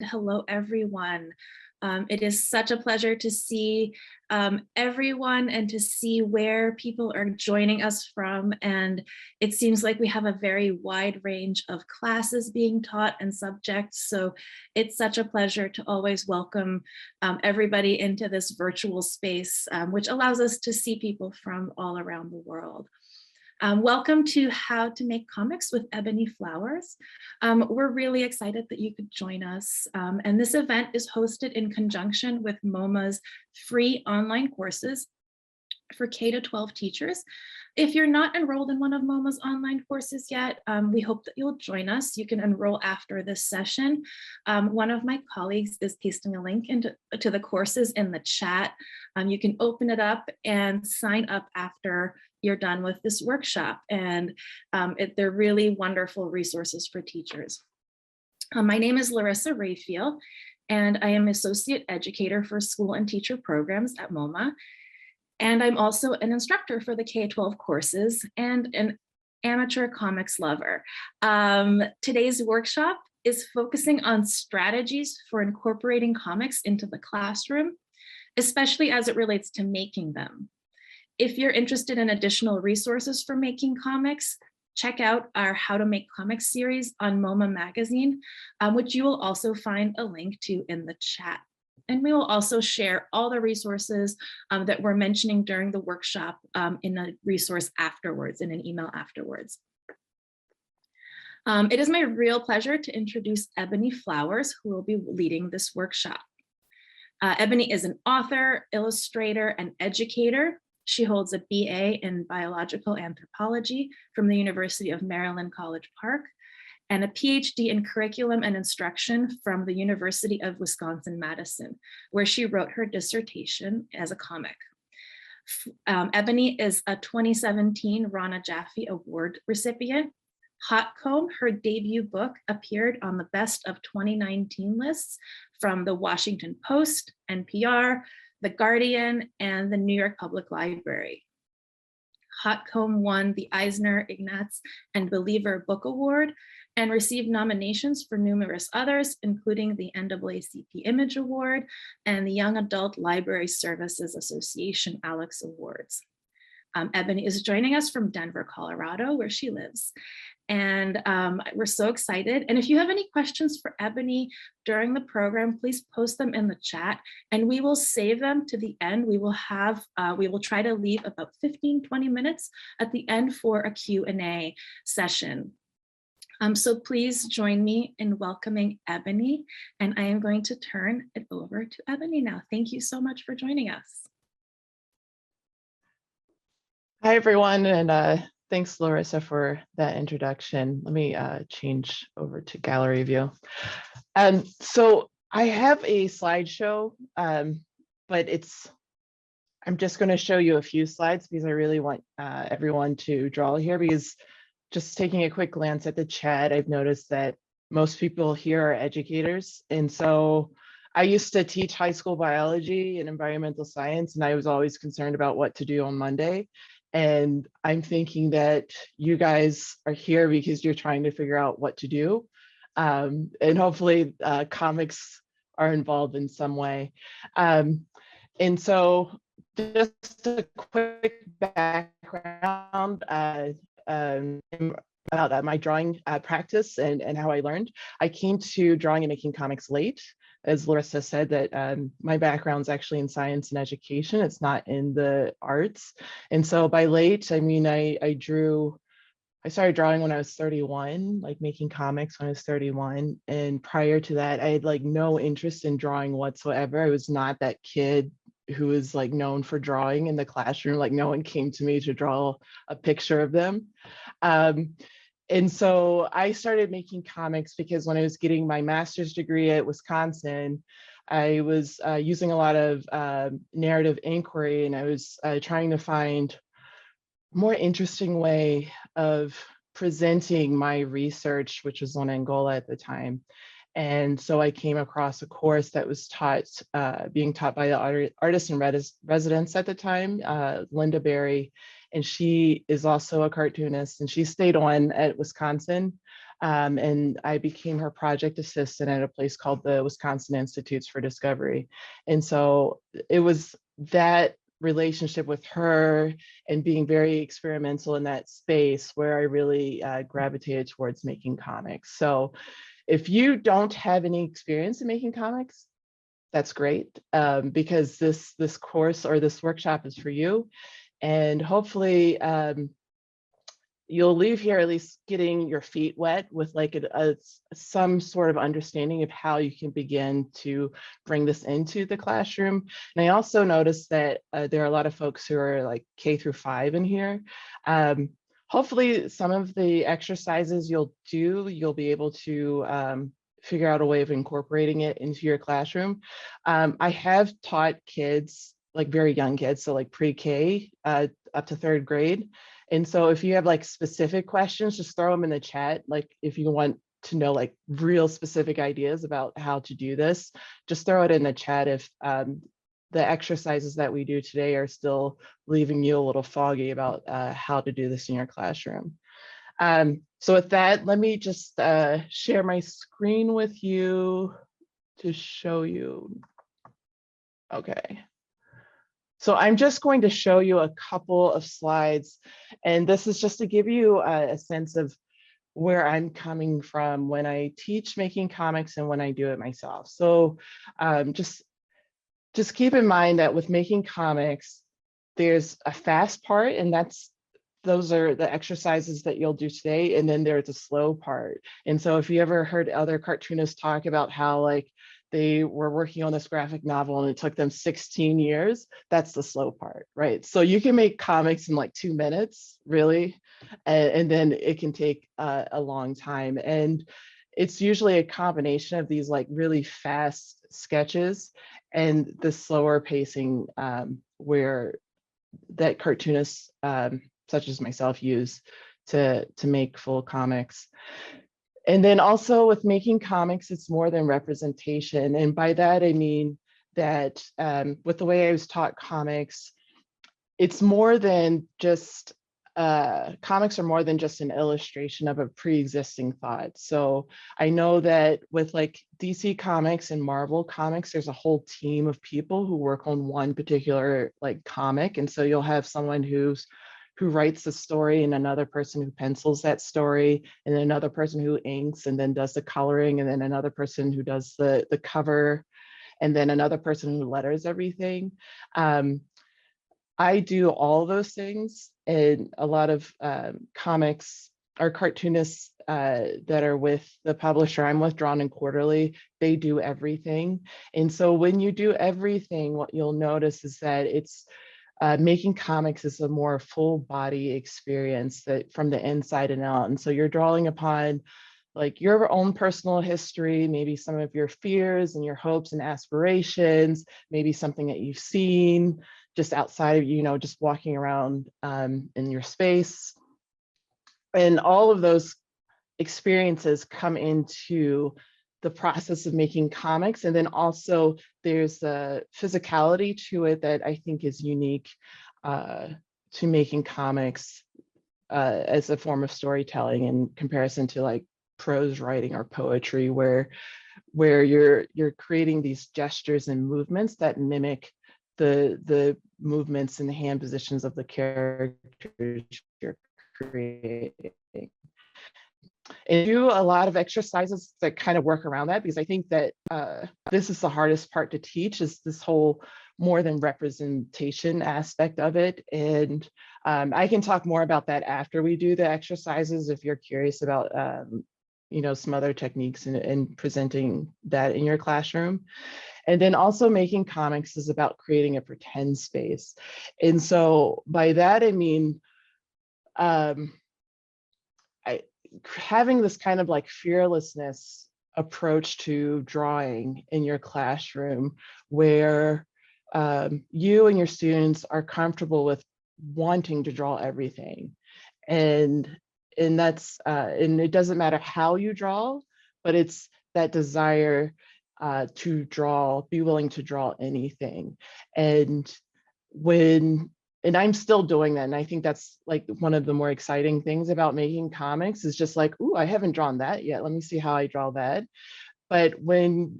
Hello, everyone. It is such a pleasure to see everyone and to see where people are joining us from. And it seems like we have a very wide range of classes being taught and subjects. So it's such a pleasure to always welcome everybody into this virtual space, which allows us to see people from all around the world. Welcome to How to Make Comics with Ebony Flowers. We're really excited that you could join us. And this event is hosted in conjunction with MoMA's free online courses for K-12 teachers. If you're not enrolled in one of MoMA's online courses yet, we hope that you'll join us. You can enroll after this session. One of my colleagues is pasting a link to the courses in the chat. You can open it up and sign up after you're done with this workshop. And they're really wonderful resources for teachers. My name is Larissa Rayfield, and I am Associate Educator for School and Teacher Programs at MoMA. And I'm also an instructor for the K-12 courses and an amateur comics lover. Today's workshop is focusing on strategies for incorporating comics into the classroom, especially as it relates to making them. If you're interested in additional resources for making comics, check out our How to Make Comics series on MoMA magazine, which you will also find a link to in the chat. And we will also share all the resources that we're mentioning during the workshop in a resource afterwards, in an email afterwards. It is my real pleasure to introduce Ebony Flowers, who will be leading this workshop. Ebony is an author, illustrator, and educator. She holds a BA in biological anthropology from the University of Maryland, College Park, and a PhD in curriculum and instruction from the University of Wisconsin-Madison, where she wrote her dissertation as a comic. Ebony is a 2017 Rana Jaffe Award recipient. Hot Comb, her debut book, appeared on the best of 2019 lists from the Washington Post, NPR, The Guardian, and the New York Public Library. Hot Comb won the Eisner, Ignatz, and Believer Book Award and received nominations for numerous others, including the NAACP Image Award and the Young Adult Library Services Association Alex Awards. Ebony is joining us from Denver, Colorado, where she lives. And we're so excited. And if you have any questions for Ebony during the program, please post them in the chat and we will save them to the end. We will try to leave about 15-20 minutes at the end for a Q&A session. So please join me in welcoming Ebony, and I am going to turn it over to Ebony now. Thank you so much for joining us. Hi, everyone, and thanks, Larissa, for that introduction. Let me change over to gallery view. So I have a slideshow, but I'm just going to show you a few slides because I really want everyone to draw here, because just taking a quick glance at the chat, I've noticed that most people here are educators. And so I used to teach high school biology and environmental science, and I was always concerned about what to do on Monday. And I'm thinking that you guys are here because you're trying to figure out what to do. And hopefully comics are involved in some way. And so just a quick background about my drawing practice and how I learned. I came to drawing and making comics late. As Larissa said, that my background's actually in science and education. It's not in the arts. And so by late, I mean, I started drawing when I was 31, like making comics when I was 31. And prior to that, I had like no interest in drawing whatsoever. I was not that kid who was like known for drawing in the classroom. Like no one came to me to draw a picture of them. And so I started making comics because when I was getting my master's degree at Wisconsin, I was using a lot of narrative inquiry, and I was trying to find a more interesting way of presenting my research, which was on Angola at the time. And so I came across a course that was being taught by the artist in residence at the time, Linda Berry. And she is also a cartoonist, and she stayed on at Wisconsin. And I became her project assistant at a place called the Wisconsin Institutes for Discovery. And so it was that relationship with her and being very experimental in that space where I really gravitated towards making comics. So if you don't have any experience in making comics, that's great, because this course or this workshop is for you. And hopefully you'll leave here at least getting your feet wet with like some sort of understanding of how you can begin to bring this into the classroom. And I also noticed that there are a lot of folks who are like K-5 in here. Hopefully some of the exercises you'll be able to figure out a way of incorporating it into your classroom. I have taught kids, like very young kids, so like pre-K up to 3rd grade. And so if you have like specific questions, just throw them in the chat. Like if you want to know like real specific ideas about how to do this, just throw it in the chat if the exercises that we do today are still leaving you a little foggy about how to do this in your classroom. So with that, let me just share my screen with you to show you. Okay. So I'm just going to show you a couple of slides, and this is just to give you a sense of where I'm coming from when I teach making comics and when I do it myself. So just keep in mind that with making comics, there's a fast part, and those are the exercises that you'll do today, and then there's a slow part. And so if you ever heard other cartoonists talk about how like they were working on this graphic novel and it took them 16 years, that's the slow part, right? So you can make comics in like 2 minutes, really, and then it can take a long time. And it's usually a combination of these like really fast sketches and the slower pacing where that cartoonists such as myself use to make full comics. And then also with making comics, it's more than representation. And by that, I mean that with the way I was taught comics, it's more than just, comics are more than just an illustration of a pre-existing thought. So I know that with like DC Comics and Marvel Comics, there's a whole team of people who work on one particular like comic. And so you'll have someone who writes the story and another person who pencils that story and then another person who inks and then does the coloring and then another person who does the cover and then another person who letters everything. I do all those things, and a lot of comics or cartoonists that are with the publisher I'm with, Drawn and Quarterly, they do everything. And so when you do everything, what you'll notice is that it's making comics is a more full body experience that from the inside and out. And so you're drawing upon like your own personal history, maybe some of your fears and your hopes and aspirations, maybe something that you've seen just outside of, you know, just walking around in your space. And all of those experiences come into the process of making comics. And then also there's a physicality to it that I think is unique to making comics as a form of storytelling in comparison to like prose writing or poetry, where you're creating these gestures and movements that mimic the movements and the hand positions of the characters you're creating. And do a lot of exercises that kind of work around that, because I think that this is the hardest part to teach, is this whole more than representation aspect of it. And I can talk more about that after we do the exercises if you're curious about you know, some other techniques in presenting that in your classroom. And then also making comics is about creating a pretend space. And so by that, I mean, having this kind of like fearlessness approach to drawing in your classroom where you and your students are comfortable with wanting to draw everything. And that's, and it doesn't matter how you draw, but it's that desire to draw, be willing to draw anything. And when and I'm still doing that. And I think that's like one of the more exciting things about making comics is just like, ooh, I haven't drawn that yet. Let me see how I draw that. But when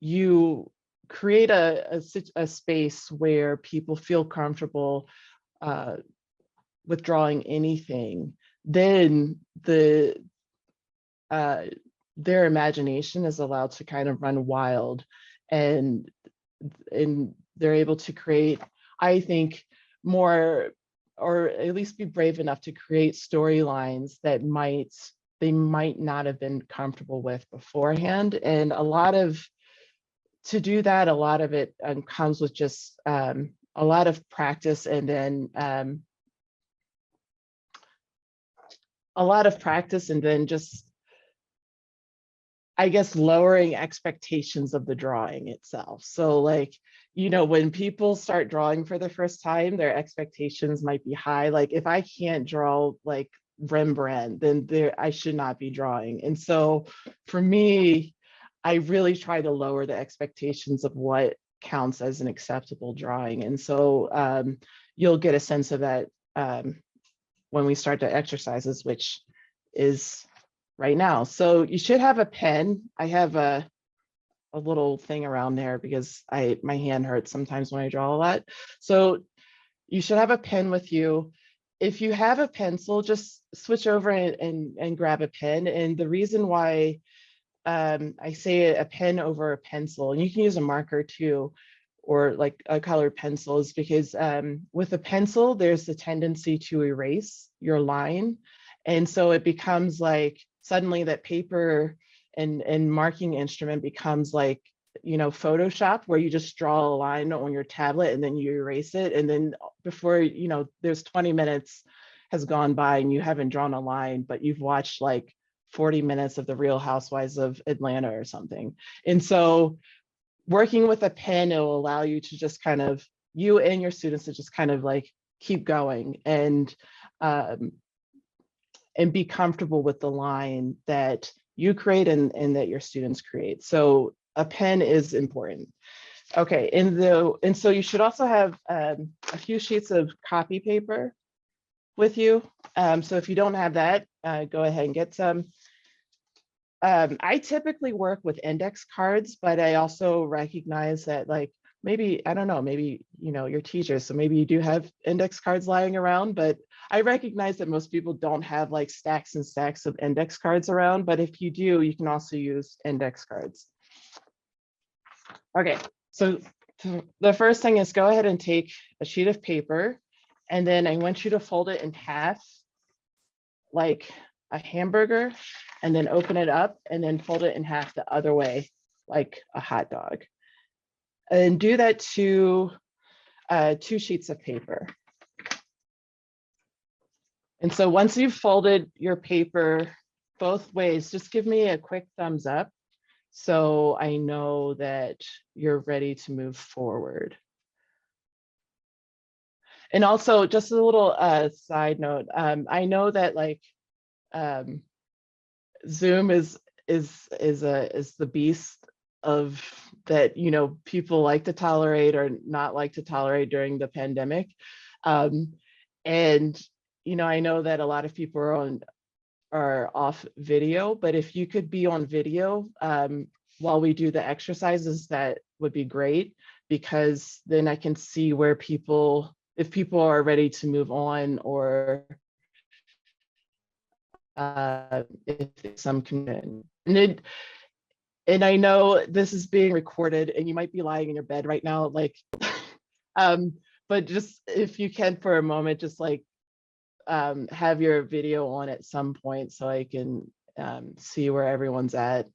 you create a space where people feel comfortable uh, with drawing anything, then uh, their imagination is allowed to kind of run wild, and they're able to create, I think, more, or at least be brave enough to create storylines that they might not have been comfortable with beforehand. And to do that, a lot of it comes with just a lot of practice, and then just, I guess, lowering expectations of the drawing itself. So like, when people start drawing for the first time, their expectations might be high. Like if I can't draw like Rembrandt, then I should not be drawing. And so for me, I really try to lower the expectations of what counts as an acceptable drawing. And so you'll get a sense of that when we start the exercises, which is right now. So you should have a pen. I have a little thing around there because my hand hurts sometimes when I draw a lot. So you should have a pen with you. If you have a pencil, just switch over and grab a pen. And the reason why I say a pen over a pencil, and you can use a marker too, or like a colored pencil, is because with a pencil, there's the tendency to erase your line. And so it becomes like suddenly that paper and marking instrument becomes like, Photoshop, where you just draw a line on your tablet and then you erase it. And then before, there's 20 minutes has gone by and you haven't drawn a line, but you've watched like 40 minutes of the Real Housewives of Atlanta or something. And so working with a pen, it will allow you to just kind of, you and your students to just kind of like keep going and be comfortable with the line that you create and that your students create. So a pen is important. Okay, and so you should also have a few sheets of copy paper with you. So if you don't have that, go ahead and get some. I typically work with index cards, but I also recognize that like maybe, I don't know, maybe, you're teachers, so maybe you do have index cards lying around, but I recognize that most people don't have like stacks and stacks of index cards around, but if you do, you can also use index cards. Okay, so the first thing is go ahead and take a sheet of paper, and then I want you to fold it in half, like a hamburger, and then open it up and then fold it in half the other way, like a hot dog. And do that to 2 sheets of paper. And so once you've folded your paper both ways, just give me a quick thumbs up so I know that you're ready to move forward. And also, just a little side note, I know that like Zoom is the beast of that, people like to tolerate or not like to tolerate during the pandemic. And I know that a lot of people are off video, but if you could be on video while we do the exercises, that would be great, because then I can see where if people are ready to move on, or if some can. And I know this is being recorded and you might be lying in your bed right now, like but just if you can for a moment, just like have your video on at some point so I can see where everyone's at.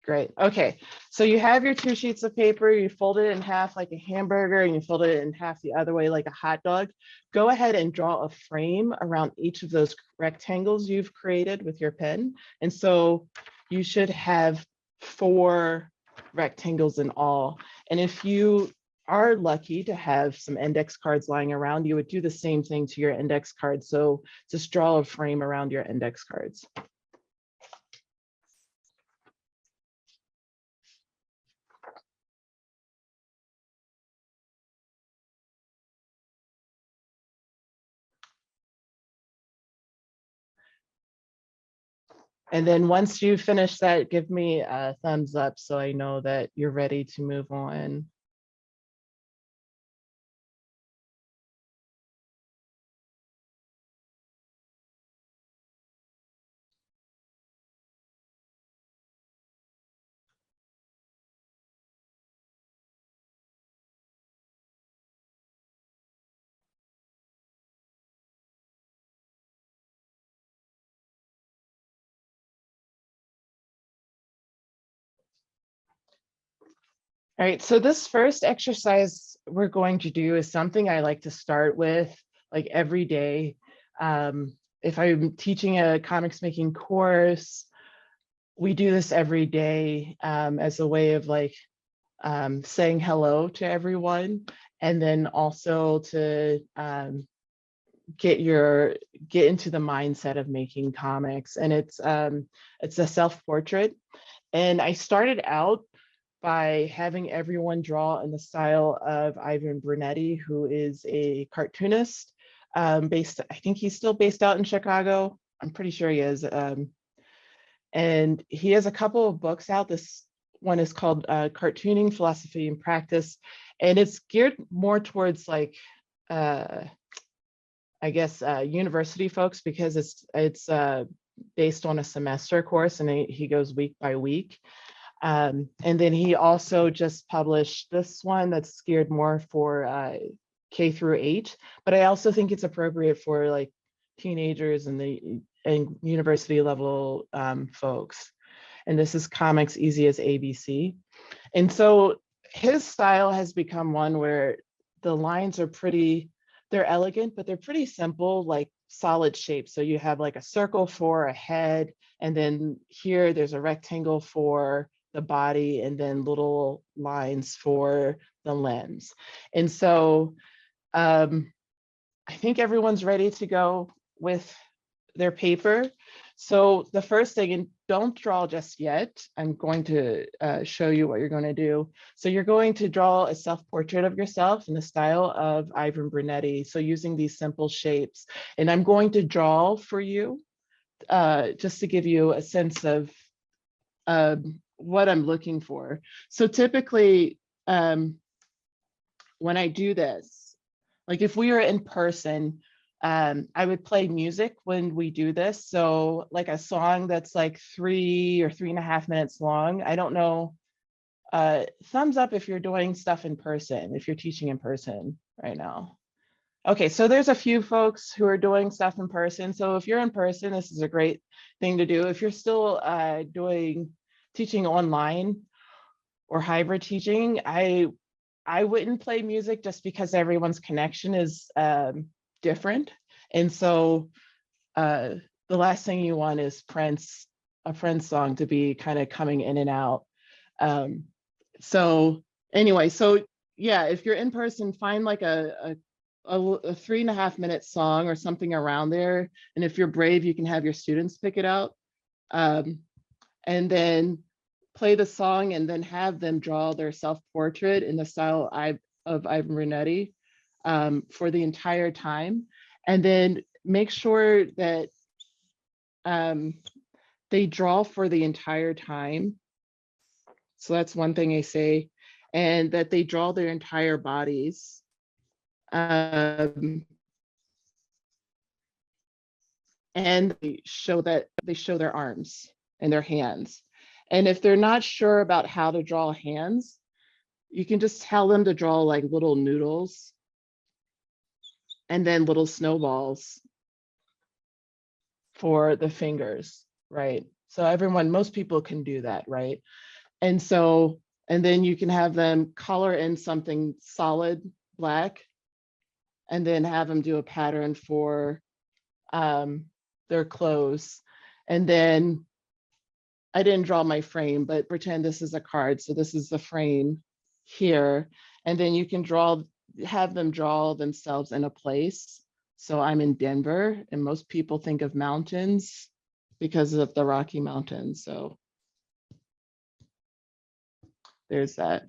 Great. Okay, so you have your 2 sheets of paper, you fold it in half like a hamburger, and you fold it in half the other way like a hot dog. Go ahead and draw a frame around each of those rectangles you've created with your pen. And so you should have 4 rectangles in all. And if you are lucky to have some index cards lying around, you would do the same thing to your index cards. So just draw a frame around your index cards. And then once you finish that, give me a thumbs up so I know that you're ready to move on. All right, so this first exercise we're going to do is something I like to start with like every day. If I'm teaching a comics making course, we do this every day as a way of like saying hello to everyone, and then also to get into the mindset of making comics. And it's a self-portrait. And I started out by having everyone draw in the style of Ivan Brunetti, who is a cartoonist based, I think he's still based out in Chicago. I'm pretty sure he is. And he has a couple of books out. This one is called Cartooning, Philosophy and Practice. And it's geared more towards like, I guess, university folks, because it's based on a semester course, and he goes week by week. And then he also just published this one that's geared more for K through 8, but I also think it's appropriate for like teenagers and university level folks. And this is Comics Easy as ABC. And so his style has become one where the lines are they're elegant, but they're pretty simple, like solid shapes. So you have like a circle for a head, and then here there's a rectangle for the body, and then little lines for the limbs. And so I think everyone's ready to go with their paper. So the first thing, and don't draw just yet, I'm going to show you what you're going to do. So you're going to draw a self-portrait of yourself in the style of Ivan Brunetti. So using these simple shapes, and I'm going to draw for you just to give you a sense of what I'm looking for. So typically, when I do this, like if we were in person, I would play music when we do this. So like a song that's like 3 or 3.5 minutes long. I don't know. Thumbs up if you're doing stuff in person, if you're teaching in person right now. Okay, so there's a few folks who are doing stuff in person. So if you're in person, this is a great thing to do. If you're still teaching online or hybrid teaching, I wouldn't play music just because everyone's connection is different. And so the last thing you want is a Prince song to be kind of coming in and out. So anyway, so yeah, if you're in person, find like a 3.5 minute song or something around there. And if you're brave, you can have your students pick it out. And then play the song and then have them draw their self-portrait in the style of Ivan Brunetti for the entire time. And then make sure that they draw for the entire time. So that's one thing I say, and that they draw their entire bodies. And they show their arms and their hands. And if they're not sure about how to draw hands, you can just tell them to draw like little noodles and then little snowballs for the fingers, right? So most people can do that, right? And then you can have them color in something solid black, and then have them do a pattern for their clothes. And then I didn't draw my frame, but pretend this is a card. So this is the frame here. And then you can have them draw themselves in a place. So I'm in Denver, and most people think of mountains because of the Rocky Mountains. So there's that.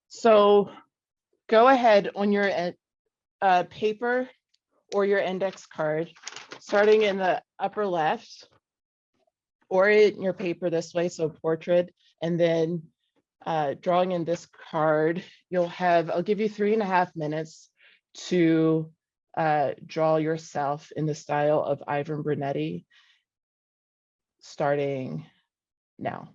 So go ahead on your paper or your index card. starting in the upper left or in your paper this way, so portrait, and then drawing in this card, I'll give you 3.5 minutes to draw yourself in the style of Ivan Brunetti, starting now.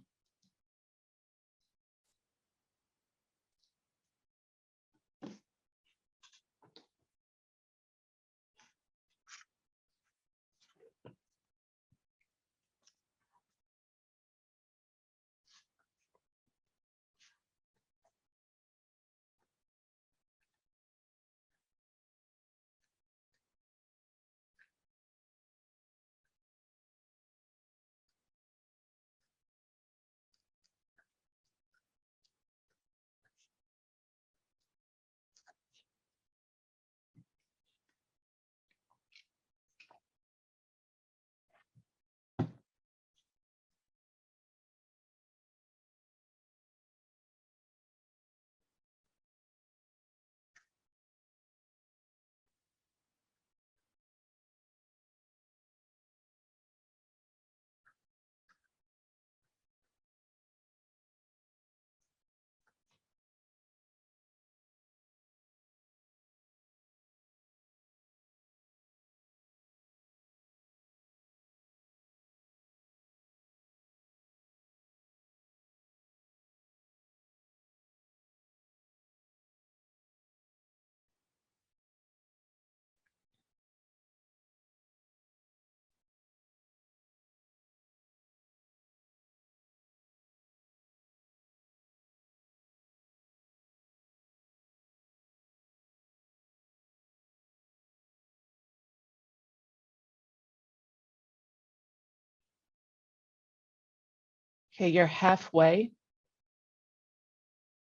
Okay, you're halfway.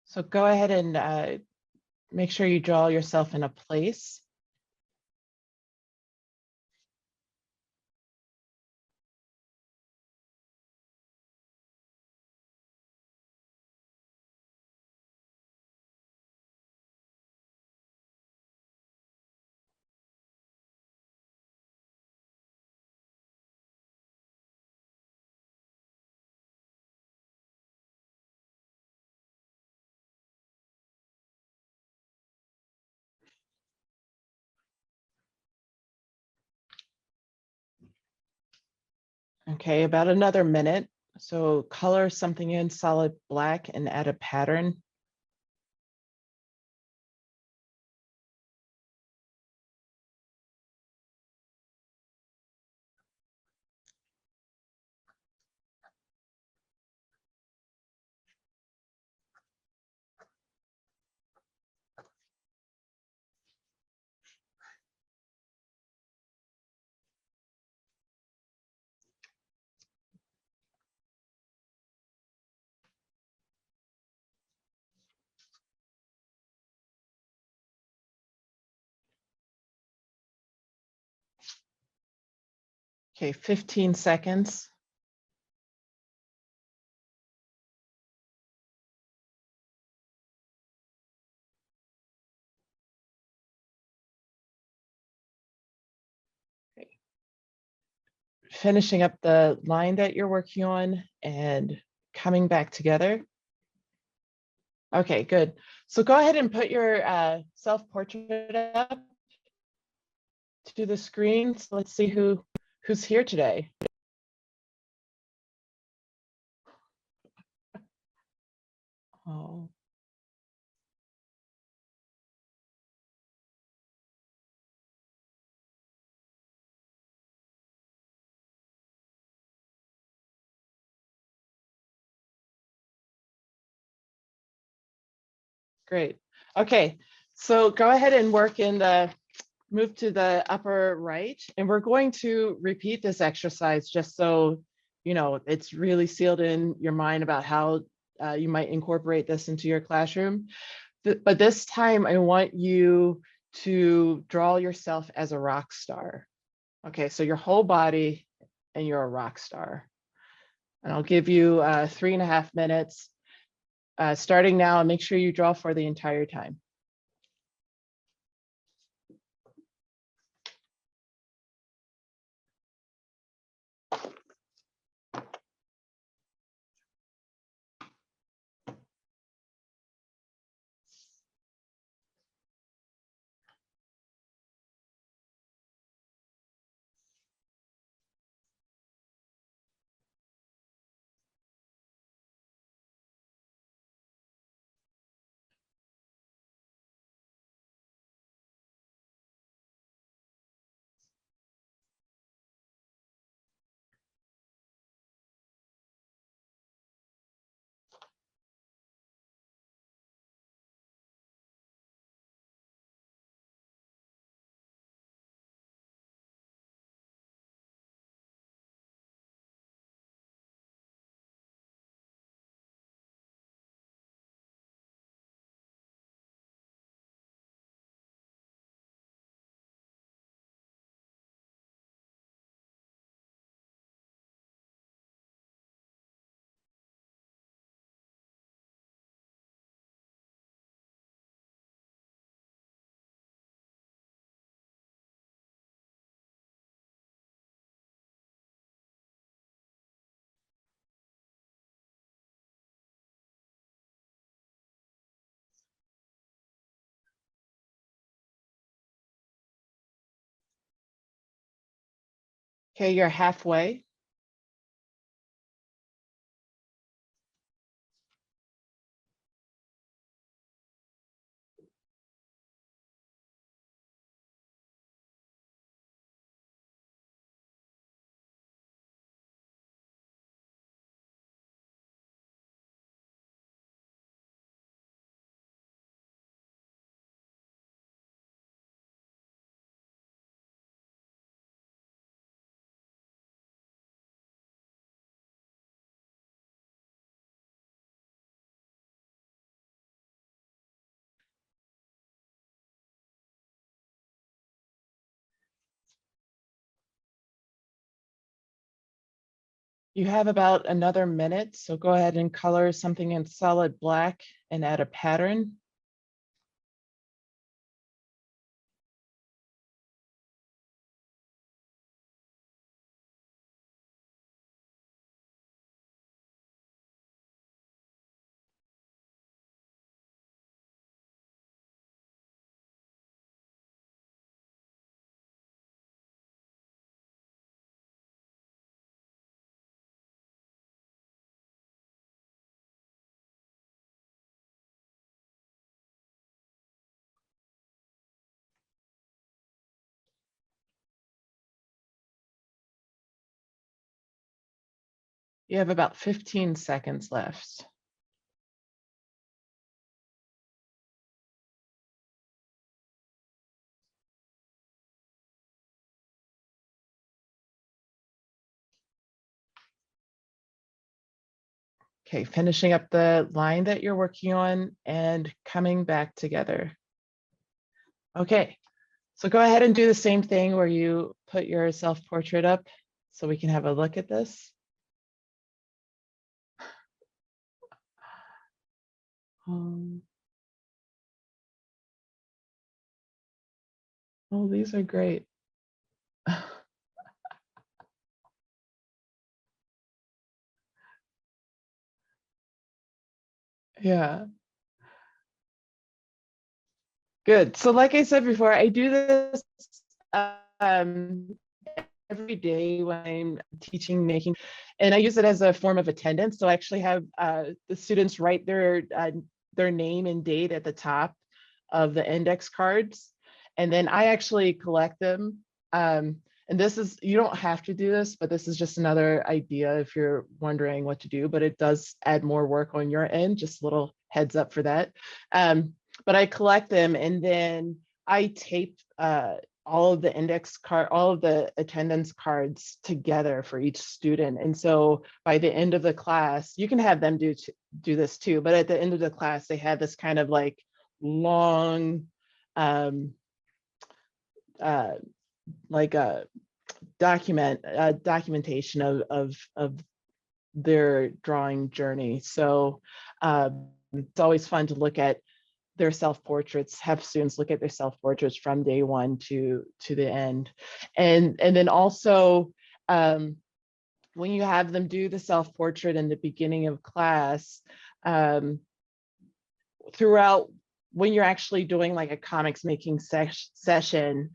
So go ahead and make sure you draw yourself in a place. Okay, about another minute. So color something in solid black and add a pattern. Okay, 15 seconds. Finishing up the line that you're working on and coming back together. Okay, good. So go ahead and put your self-portrait up to the screen. So let's see who's here today. Oh. Great. Okay, so go ahead and move to the upper right, and we're going to repeat this exercise just so you know it's really sealed in your mind about how you might incorporate this into your classroom. But this time I want you to draw yourself as a rock star. Okay, so your whole body and you're a rock star. And I'll give you 3.5 minutes starting now, and make sure you draw for the entire time. Okay, you're halfway. You have about another minute, so go ahead and color something in solid black and add a pattern. You have about 15 seconds left. Okay, finishing up the line that you're working on and coming back together. Okay, so go ahead and do the same thing where you put your self-portrait up so we can have a look at this. Oh, these are great. Yeah. Good. So like I said before, I do this um, every day when I'm teaching making, and I use it as a form of attendance. So I actually have the students write their name and date at the top of the index cards, and then I actually collect them. And this is, you don't have to do this, but this is just another idea if you're wondering what to do, but it does add more work on your end, just a little heads up for that. But I collect them and then I tape all of the all of the attendance cards together for each student. And so by the end of the class, you can have them do this too, but at the end of the class, they have this kind of like long, like a documentation of their drawing journey. So it's always fun to look at their self-portraits, have students look at their self-portraits from day one to the end. And then also, when you have them do the self-portrait in the beginning of class, throughout, when you're actually doing like a comics making session,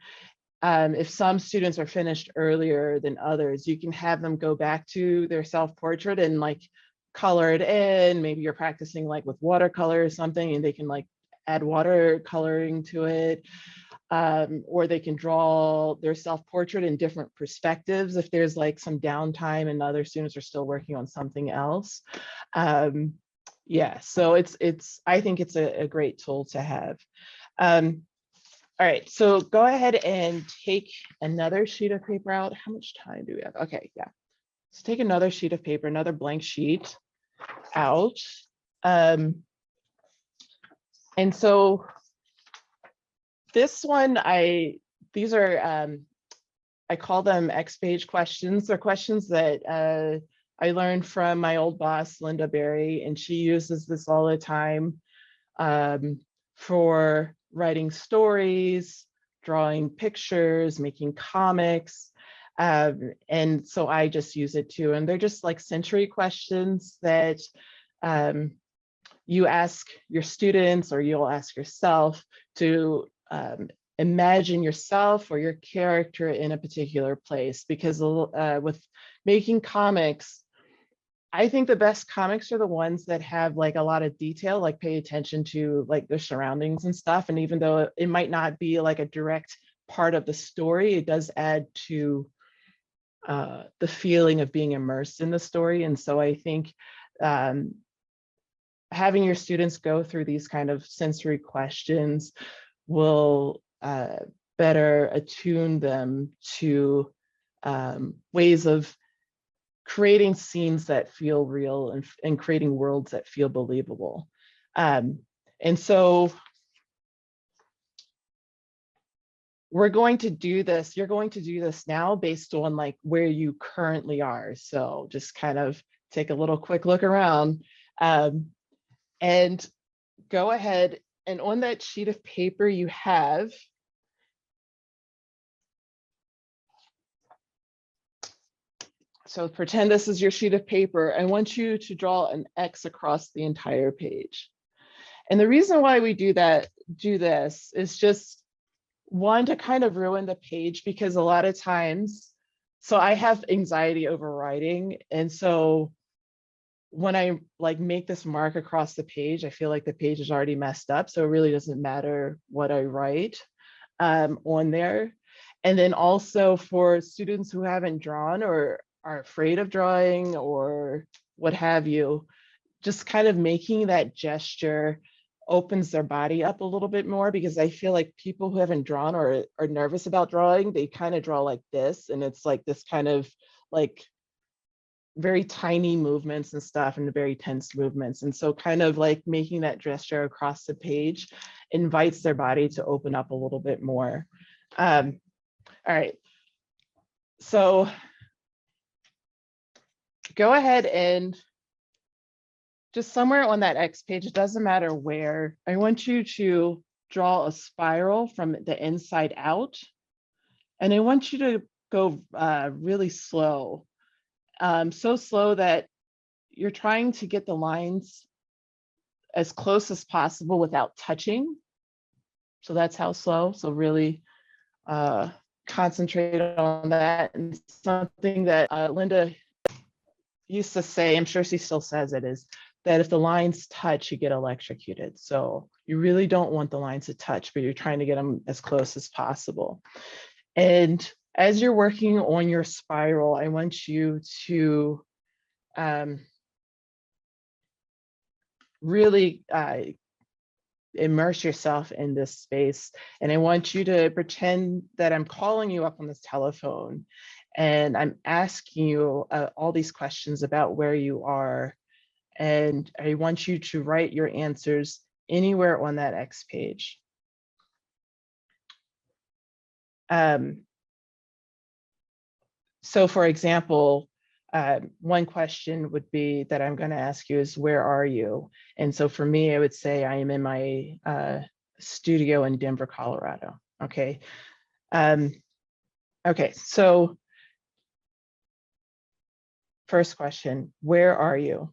if some students are finished earlier than others, you can have them go back to their self-portrait and like color it in. Maybe you're practicing like with watercolor or something, and they can like add watercoloring to it. Or they can draw their self-portrait in different perspectives if there's like some downtime and other students are still working on something else. Yeah, so I think it's a great tool to have. All right, so go ahead and take another sheet of paper out. How much time do we have? Okay, yeah. Let's take another sheet of paper, another blank sheet out. And so this one, these are, I call them X-page questions. They're questions that I learned from my old boss, Linda Berry, and she uses this all the time for writing stories, drawing pictures, making comics. And so I just use it too. And they're just like sensory questions that you ask your students or you'll ask yourself to imagine yourself or your character in a particular place. Because with making comics, I think the best comics are the ones that have like a lot of detail, like pay attention to like their surroundings and stuff. And even though it might not be like a direct part of the story, it does add to the feeling of being immersed in the story. And so I think um, having your students go through these kind of sensory questions will better attune them to ways of creating scenes that feel real and creating worlds that feel believable. And so we're going to do this, you're going to do this now based on like where you currently are. So just kind of take a little quick look around and go ahead, and on that sheet of paper you have so pretend this is your sheet of paper. I want you to draw an X across the entire page. And the reason why we do this is just one, to kind of ruin the page, because a lot of times, so I have anxiety over writing. And so when I like make this mark across the page, I feel like the page is already messed up. So it really doesn't matter what I write on there. And then also for students who haven't drawn or are afraid of drawing or what have you, just kind of making that gesture opens their body up a little bit more, because I feel like people who haven't drawn or are nervous about drawing, they kind of draw like this, and it's like this kind of like very tiny movements and stuff and very tense movements. And so kind of like making that gesture across the page invites their body to open up a little bit more. All right, so go ahead and just somewhere on that X page, it doesn't matter where, I want you to draw a spiral from the inside out. And I want you to go really slow, so slow that you're trying to get the lines as close as possible without touching. So that's how slow. So really concentrate on that. And something that Linda used to say, I'm sure she still says it, is that if the lines touch, you get electrocuted. So you really don't want the lines to touch, but you're trying to get them as close as possible. And as you're working on your spiral, I want you to really immerse yourself in this space. And I want you to pretend that I'm calling you up on this telephone and I'm asking you all these questions about where you are. And I want you to write your answers anywhere on that X page. So for example, one question would be that I'm going to ask you is, where are you? And so for me, I would say I am in my studio in Denver, Colorado. Okay. Okay, so first question, where are you?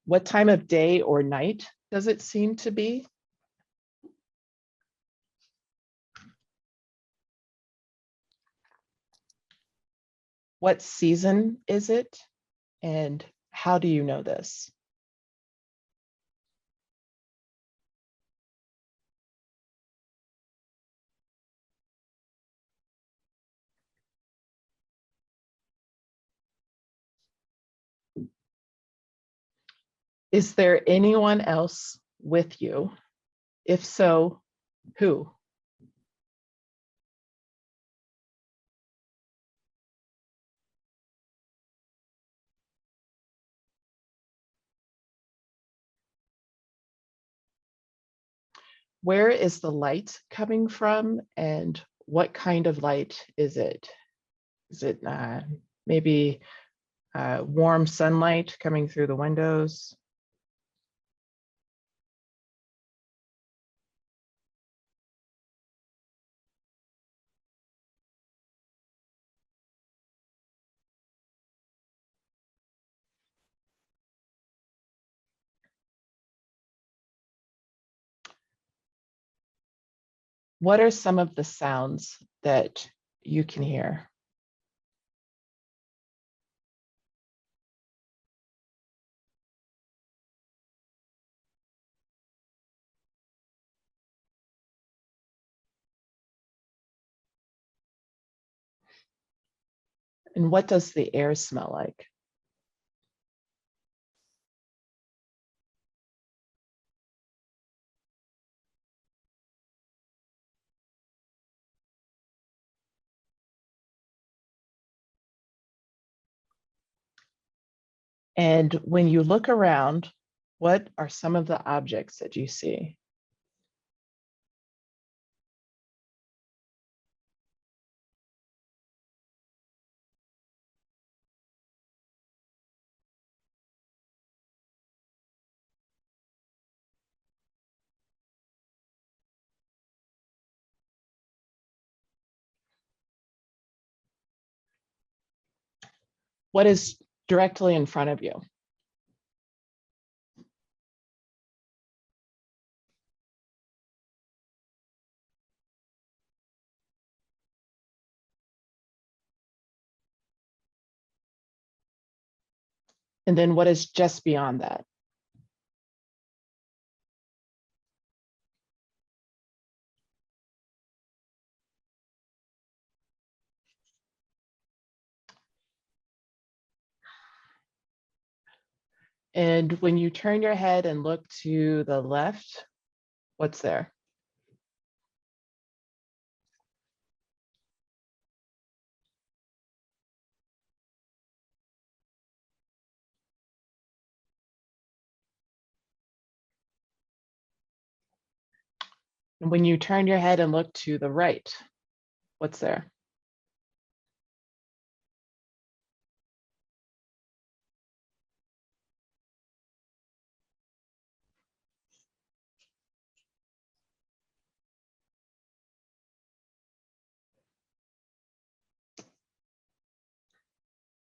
What time of day or night does it seem to be? What season is it? And how do you know this? Is there anyone else with you? If so, who? Where is the light coming from, and what kind of light is it? Is it maybe warm sunlight coming through the windows? what are some of the sounds that you can hear? And what does the air smell like? And when you look around, what are some of the objects that you see? What is directly in front of you? And then what is just beyond that? And when you turn your head and look to the left, what's there? And when you turn your head and look to the right, what's there?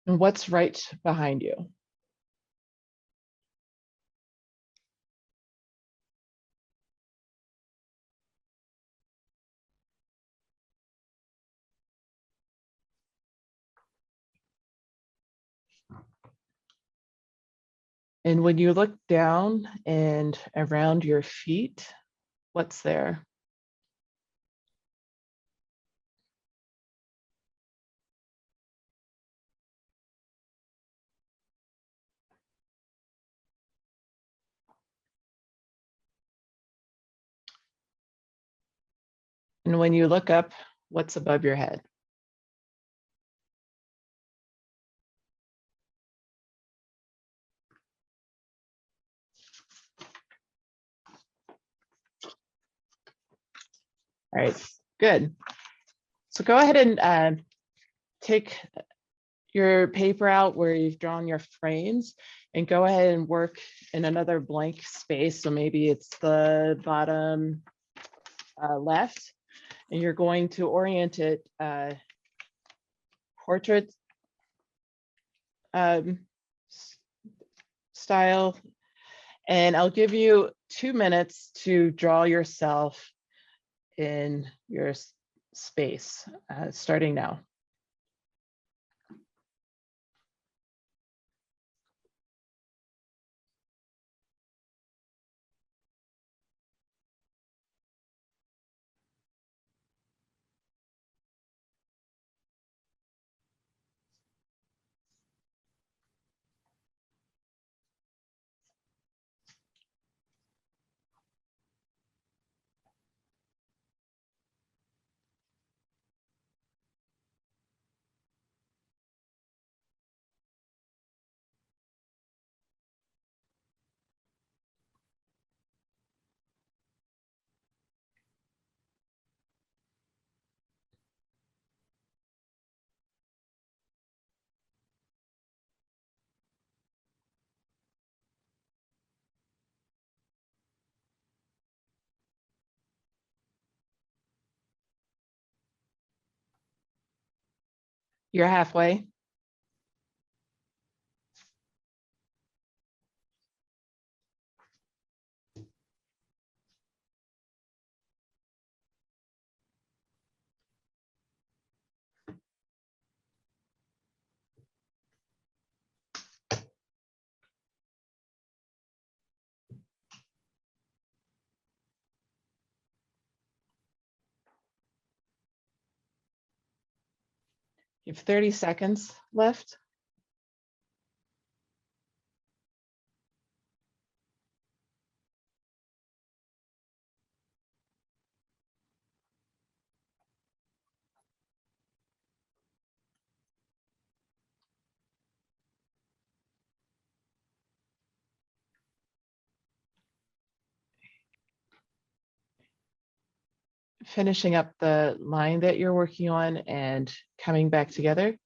And what's right behind you? And when you look down and around your feet, what's there? And when you look up, what's above your head? All right, good. So go ahead and take your paper out where you've drawn your frames and go ahead and work in another blank space. So maybe it's the bottom left, and you're going to orient it portrait style. And I'll give you 2 minutes to draw yourself in your space, starting now. You're halfway. You have 30 seconds left. Finishing up the line that you're working on and coming back together.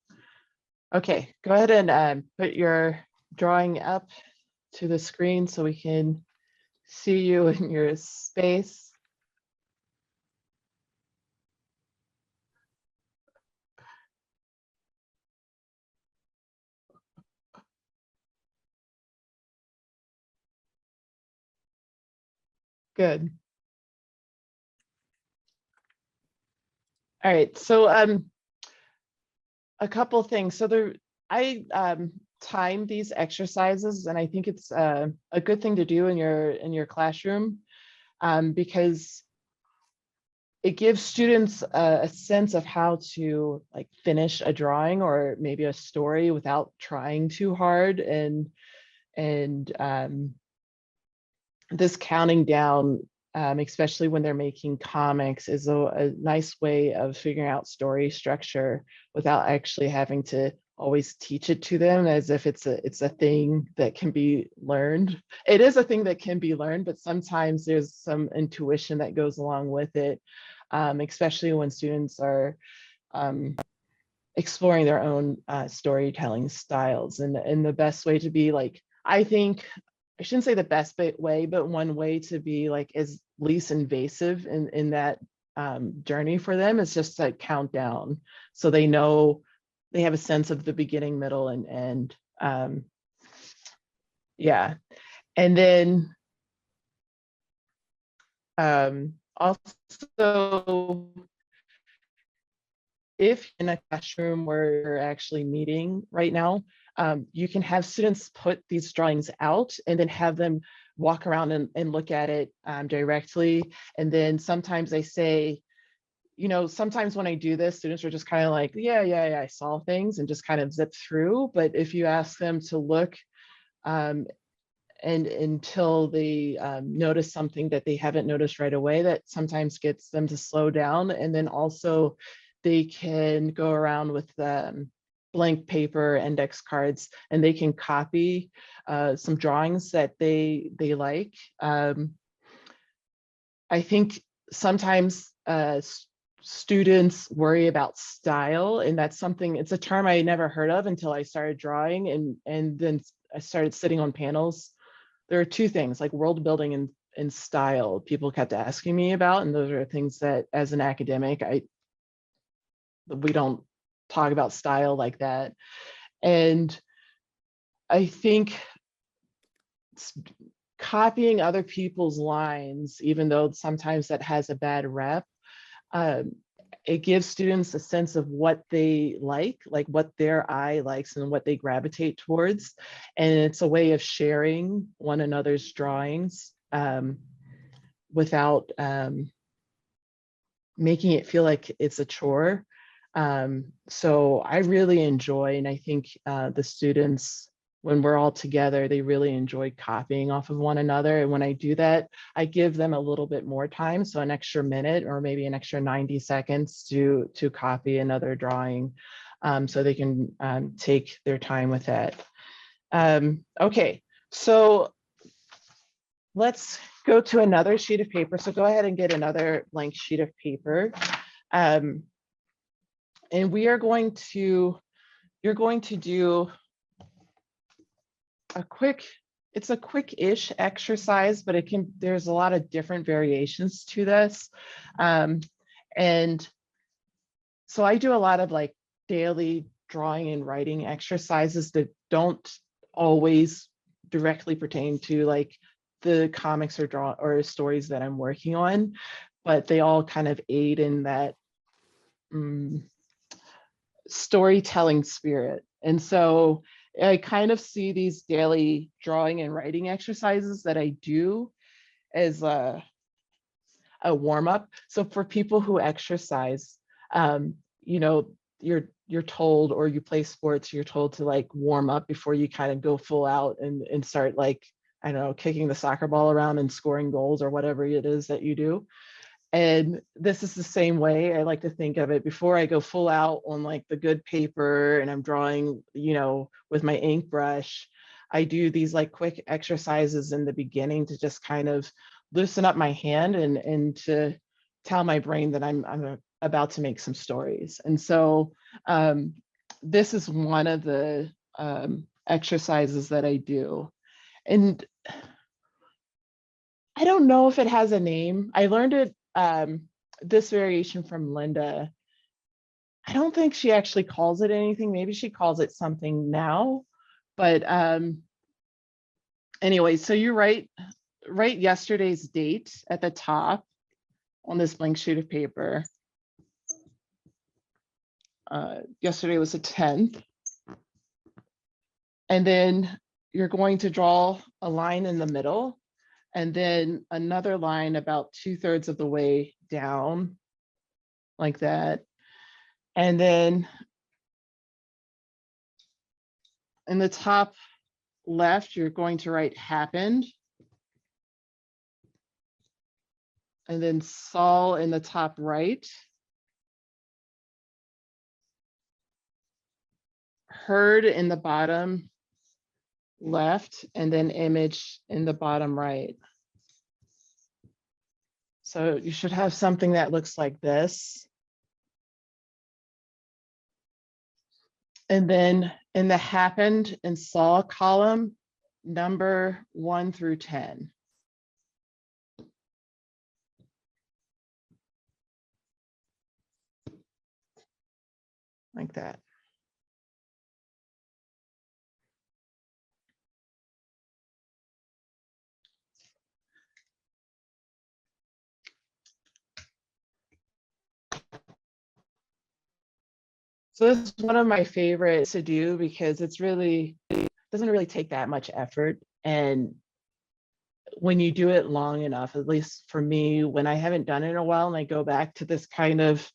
Okay, go ahead and put your drawing up to the screen so we can see you in your space. Good. All right, so a couple things. So I time these exercises, and I think it's a good thing to do in your classroom because it gives students a sense of how to like finish a drawing or maybe a story without trying too hard, and this counting down, especially when they're making comics, is a nice way of figuring out story structure without actually having to always teach it to them as if it's a thing that can be learned. It is a thing that can be learned, but sometimes there's some intuition that goes along with it, especially when students are exploring their own storytelling styles. And the best way to be like, I think, I shouldn't say the best way, but one way to be like as least invasive in that journey for them is just to count down, so they know they have a sense of the beginning, middle, and end. Yeah, and then also, if in a classroom where you're actually meeting right now, you can have students put these drawings out and then have them walk around and look at it directly. And then sometimes they say, you know, sometimes when I do this, students are just kind of like, yeah, I saw things and just kind of zip through. But if you ask them to look and until they notice something that they haven't noticed right away, that sometimes gets them to slow down. And then also they can go around with blank paper, index cards, and they can copy some drawings that they like. I think sometimes students worry about style, and that's something, it's a term I never heard of until I started drawing, and then I started sitting on panels. There are two things, like world building and style, people kept asking me about, and those are things that as an academic, we don't talk about style like that. And I think copying other people's lines, even though sometimes that has a bad rep, it gives students a sense of what they like what their eye likes and what they gravitate towards. And it's a way of sharing one another's drawings without making it feel like it's a chore. So I really enjoy, and I think the students, when we're all together, they really enjoy copying off of one another. And when I do that, I give them a little bit more time, so an extra minute or maybe an extra 90 seconds to copy another drawing, so they can take their time with that. Okay, so let's go to another sheet of paper. So go ahead and get another blank sheet of paper. And we are going to, you're going to do a quick, it's a quick-ish exercise, but there's a lot of different variations to this. And so I do a lot of like daily drawing and writing exercises that don't always directly pertain to like the comics or stories that I'm working on, but they all kind of aid in that storytelling spirit. And so I kind of see these daily drawing and writing exercises that I do as a warm up. So for people who exercise, you know, you're you're told, or you play sports, you're told to like warm up before you kind of go full out and start like, I don't know, kicking the soccer ball around and scoring goals or whatever it is that you do. And this is the same way I like to think of it. Before I go full out on like the good paper and I'm drawing, you know, with my ink brush, I do these like quick exercises in the beginning to just kind of loosen up my hand and to tell my brain that I'm about to make some stories. And so this is one of the exercises that I do. And I don't know if it has a name. I learned it, this variation from Linda. I don't think she actually calls it anything. Maybe she calls it something now. But anyway, so you write yesterday's date at the top on this blank sheet of paper. Yesterday was the 10th. And then you're going to draw a line in the middle, and then another line about 2/3 of the way down, like that. And then in the top left, you're going to write happened. And then Saul in the top right. Heard in the bottom left, and then image in the bottom right. So you should have something that looks like this. And then in the happened and saw column, number 1 through 10. Like that. So this is one of my favorites to do because it doesn't really take that much effort. And when you do it long enough, at least for me, when I haven't done it in a while and I go back to this kind of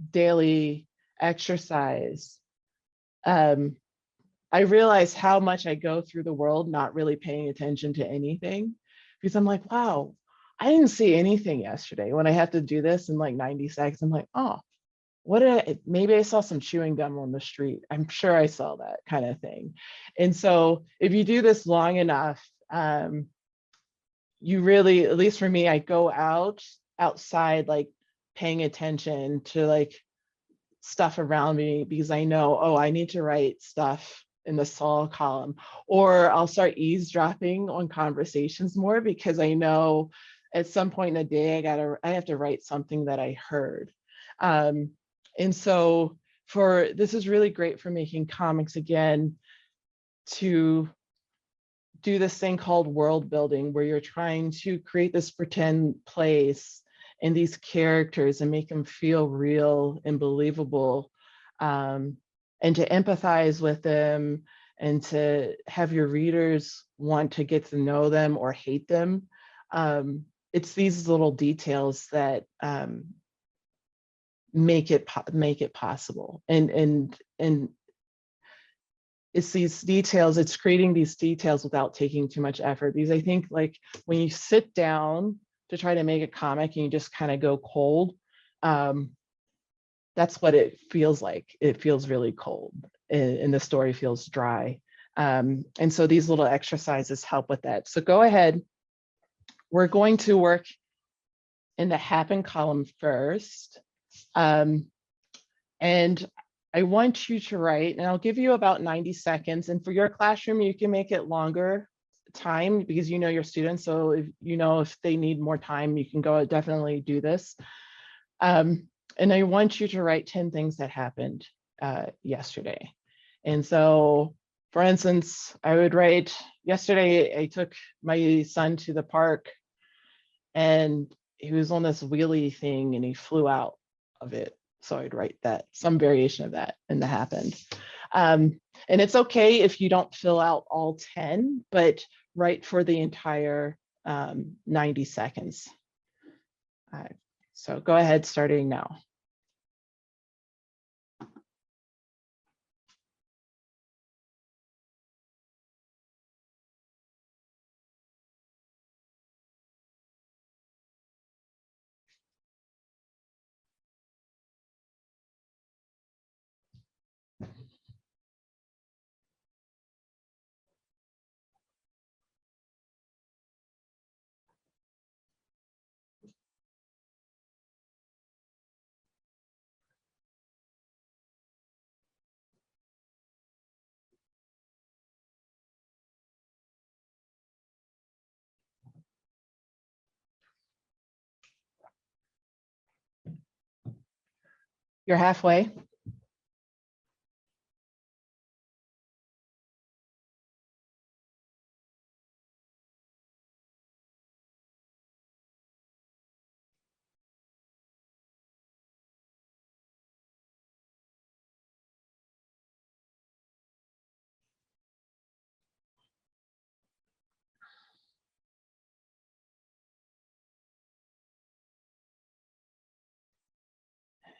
daily exercise, I realize how much I go through the world not really paying attention to anything, because I'm like, wow, I didn't see anything yesterday. When I have to do this in like 90 seconds, I'm like, oh, maybe I saw some chewing gum on the street. I'm sure I saw that kind of thing. And so if you do this long enough, you really, at least for me, I go outside, like paying attention to like stuff around me, because I know, oh, I need to write stuff in the Saul column, or I'll start eavesdropping on conversations more, because I know at some point in the day, I have to write something that I heard. And so this is really great for making comics, again, to do this thing called world building, where you're trying to create this pretend place and these characters and make them feel real and believable, and to empathize with them, and to have your readers want to get to know them or hate them. It's these little details that make it possible, and it's these details, it's creating these details without taking too much effort. Because I think, like, when you sit down to try to make a comic and you just kind of go cold, that's what it feels like. It feels really cold, and the story feels dry. And so these little exercises help with that. So go ahead. We're going to work in the happen column first. And I want you to write, and I'll give you about 90 seconds. And for your classroom, you can make it longer time, because you know your students. So if they need more time, you can go definitely do this. And I want you to write 10 things that happened yesterday. And so, for instance, I would write, yesterday I took my son to the park, and he was on this wheelie thing and he flew out of it. So I'd write that, some variation of that in the happened. And it's okay if you don't fill out all 10, but write for the entire 90 seconds. So go ahead, starting now. You're halfway.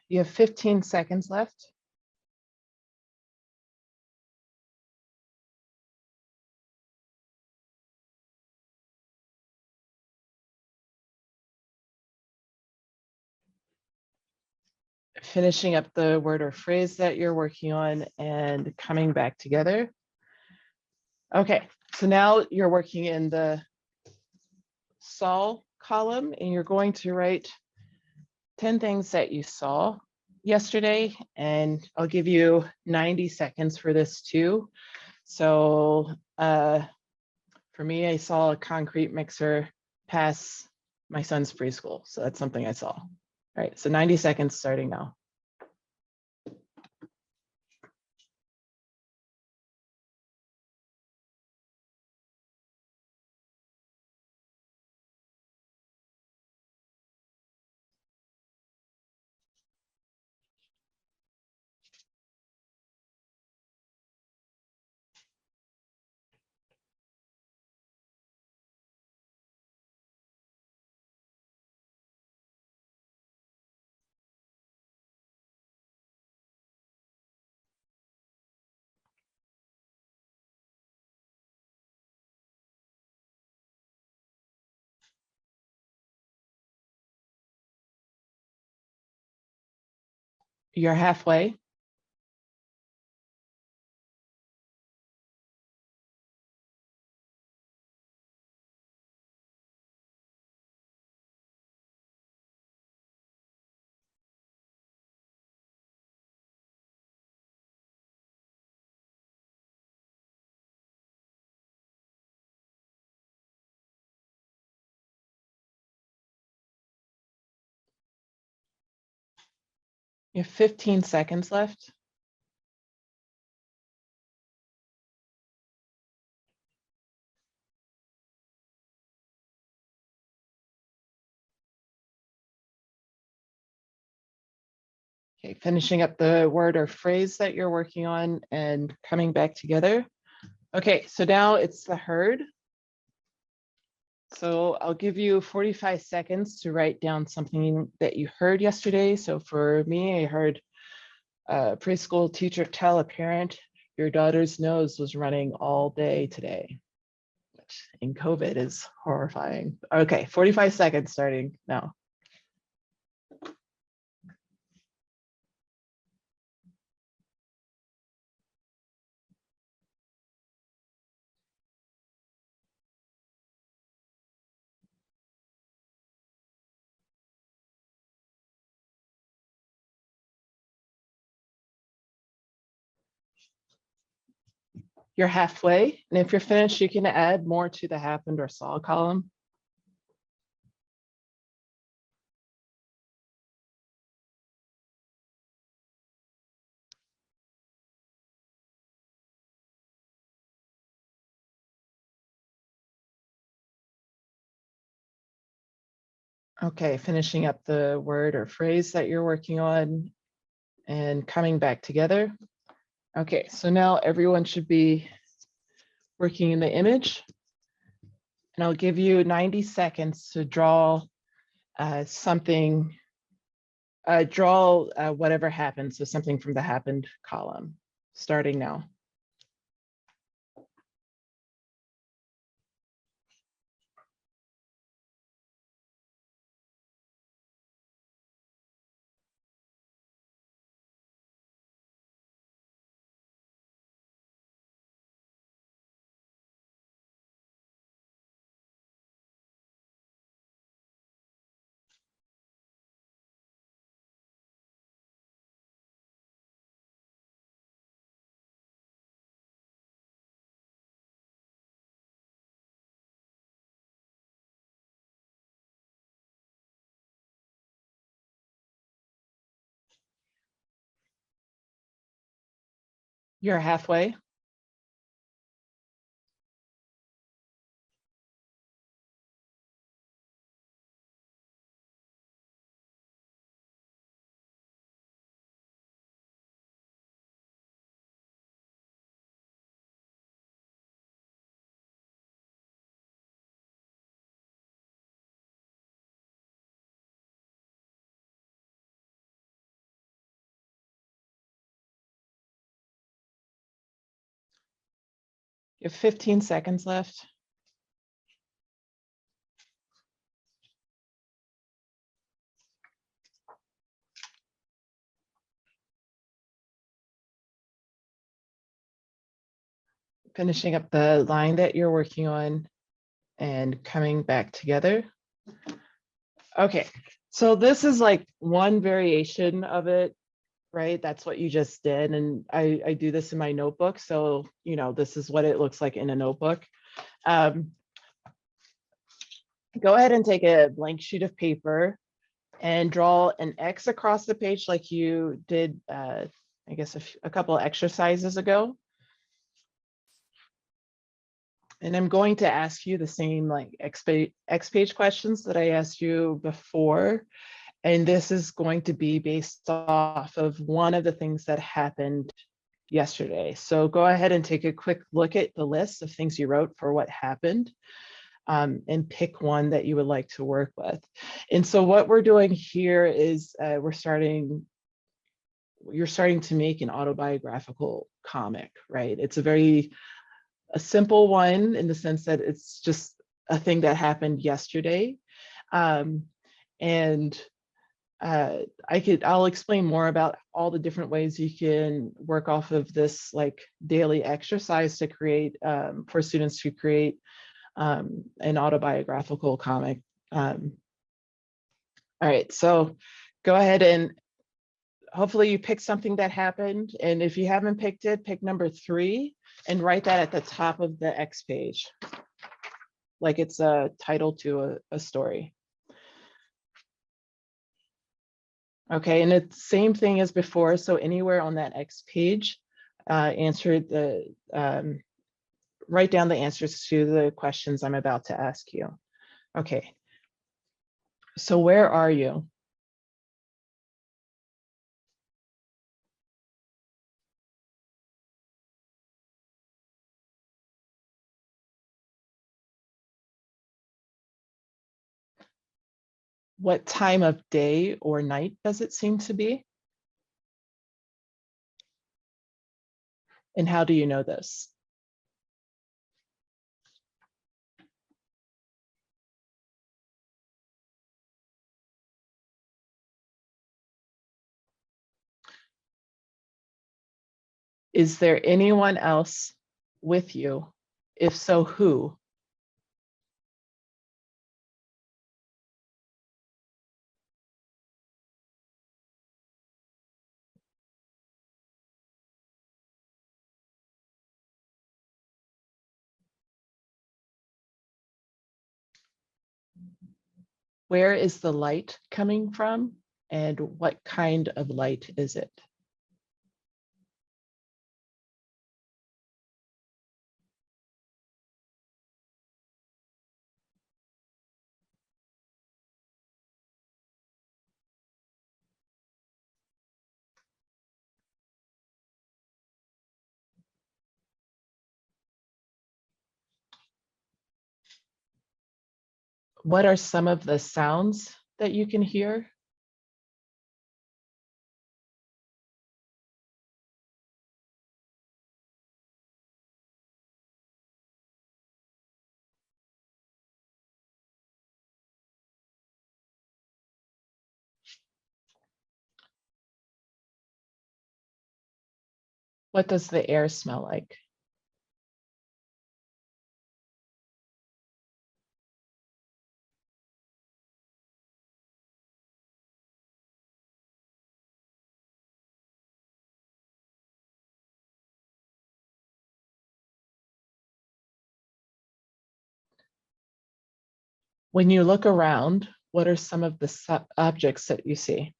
You have 15 seconds left. Finishing up the word or phrase that you're working on and coming back together. Okay, so now you're working in the saw column and you're going to write 10 things that you saw yesterday, and I'll give you 90 seconds for this too. So for me, I saw a concrete mixer pass my son's preschool. So that's something I saw. All right, so 90 seconds starting now. You're halfway. You have 15 seconds left. Okay, finishing up the word or phrase that you're working on and coming back together. Okay, so now it's the herd. So I'll give you 45 seconds to write down something that you heard yesterday. So for me, I heard a preschool teacher tell a parent, your daughter's nose was running all day today, which in COVID is horrifying. Okay, 45 seconds starting now. You're halfway, and if you're finished, you can add more to the happened or saw column. Okay, finishing up the word or phrase that you're working on and coming back together. Okay, so now everyone should be working in the image. And I'll give you 90 seconds to draw something, whatever happened. So something from the happened column, starting now. You're halfway. You have 15 seconds left. Finishing up the line that you're working on and coming back together. Okay, so this is like one variation of it, right? That's what you just did. And I do this in my notebook. So, you know, this is what it looks like in a notebook. Go ahead and take a blank sheet of paper and draw an X across the page like you did, I guess, a couple of exercises ago. And I'm going to ask you the same like X page questions that I asked you before. And this is going to be based off of one of the things that happened yesterday. So go ahead and take a quick look at the list of things you wrote for what happened, and pick one that you would like to work with. And so what we're doing here is you're starting to make an autobiographical comic, right? It's a simple one in the sense that it's just a thing that happened yesterday. I'll explain more about all the different ways you can work off of this like daily exercise to create, for students to create an autobiographical comic. All right, so go ahead and hopefully you picked something that happened. And if you haven't picked it, pick number 3 and write that at the top of the X page, like it's a title to a story. Okay, and it's the same thing as before. So anywhere on that X page, write down the answers to the questions I'm about to ask you. Okay, so where are you? What time of day or night does it seem to be? And how do you know this? Is there anyone else with you? If so, who? Where is the light coming from? And what kind of light is it? What are some of the sounds that you can hear? What does the air smell like? When you look around, what are some of the objects that you see?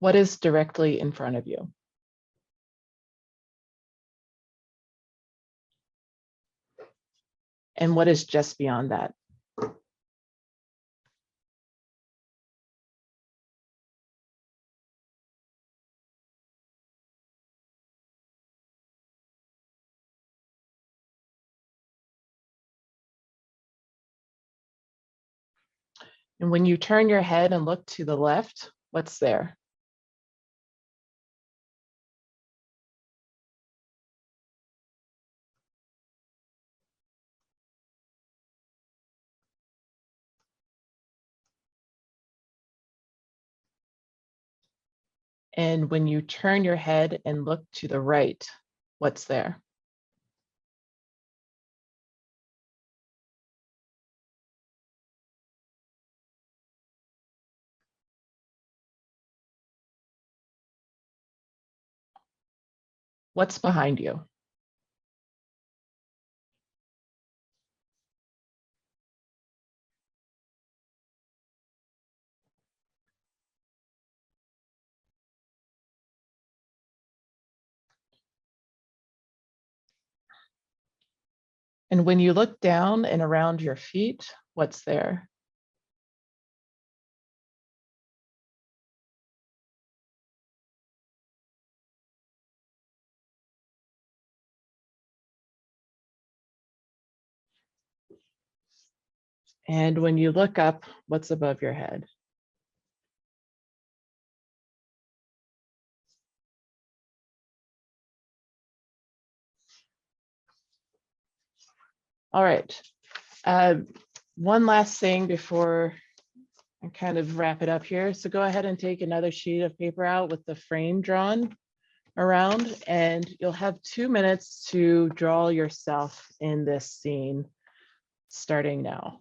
What is directly in front of you? And what is just beyond that? And when you turn your head and look to the left, what's there? And when you turn your head and look to the right, what's there? What's behind you? And when you look down and around your feet, what's there? And when you look up, what's above your head? All right. One last thing before I kind of wrap it up here. So go ahead and take another sheet of paper out with the frame drawn around, and you'll have 2 minutes to draw yourself in this scene starting now.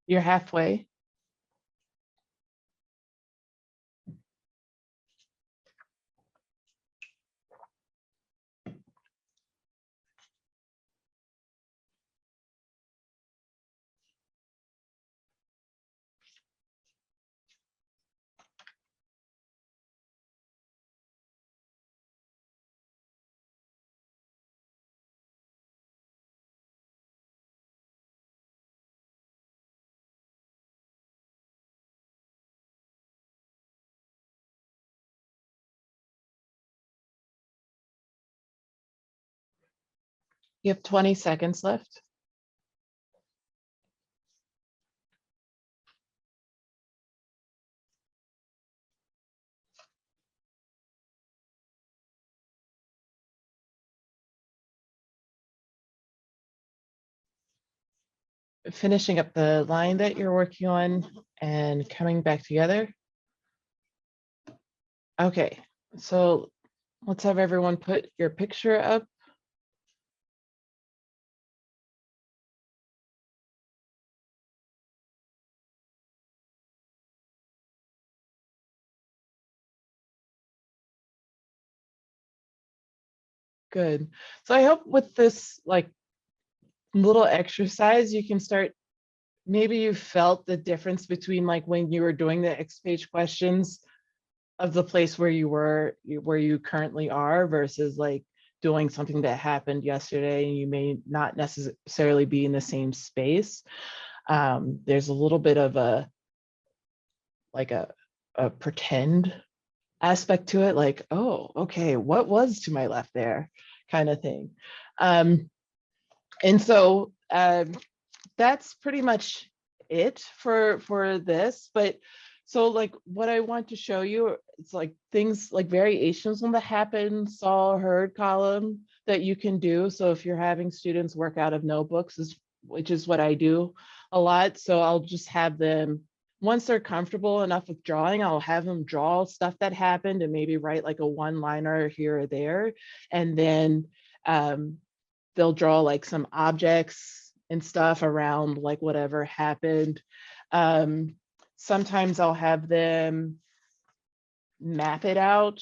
You're halfway. You have 20 seconds left. Finishing up the line that you're working on and coming back together. Okay, so let's have everyone put your picture up. Good. So I hope with this like little exercise, you can start, maybe you felt the difference between like when you were doing the X page questions of the place where you were, where you currently are versus like doing something that happened yesterday and you may not necessarily be in the same space. There's a little bit of a a pretend aspect to it, like, oh, okay, what was to my left there, kind of thing. And so that's pretty much it for this. But so like what I want to show you, it's like things like variations on the happened, saw, heard column that you can do. So if you're having students work out of notebooks, which is what I do a lot. So I'll just have them, once they're comfortable enough with drawing, I'll have them draw stuff that happened and maybe write like a one-liner here or there. And then they'll draw like some objects and stuff around like whatever happened. Sometimes I'll have them map it out.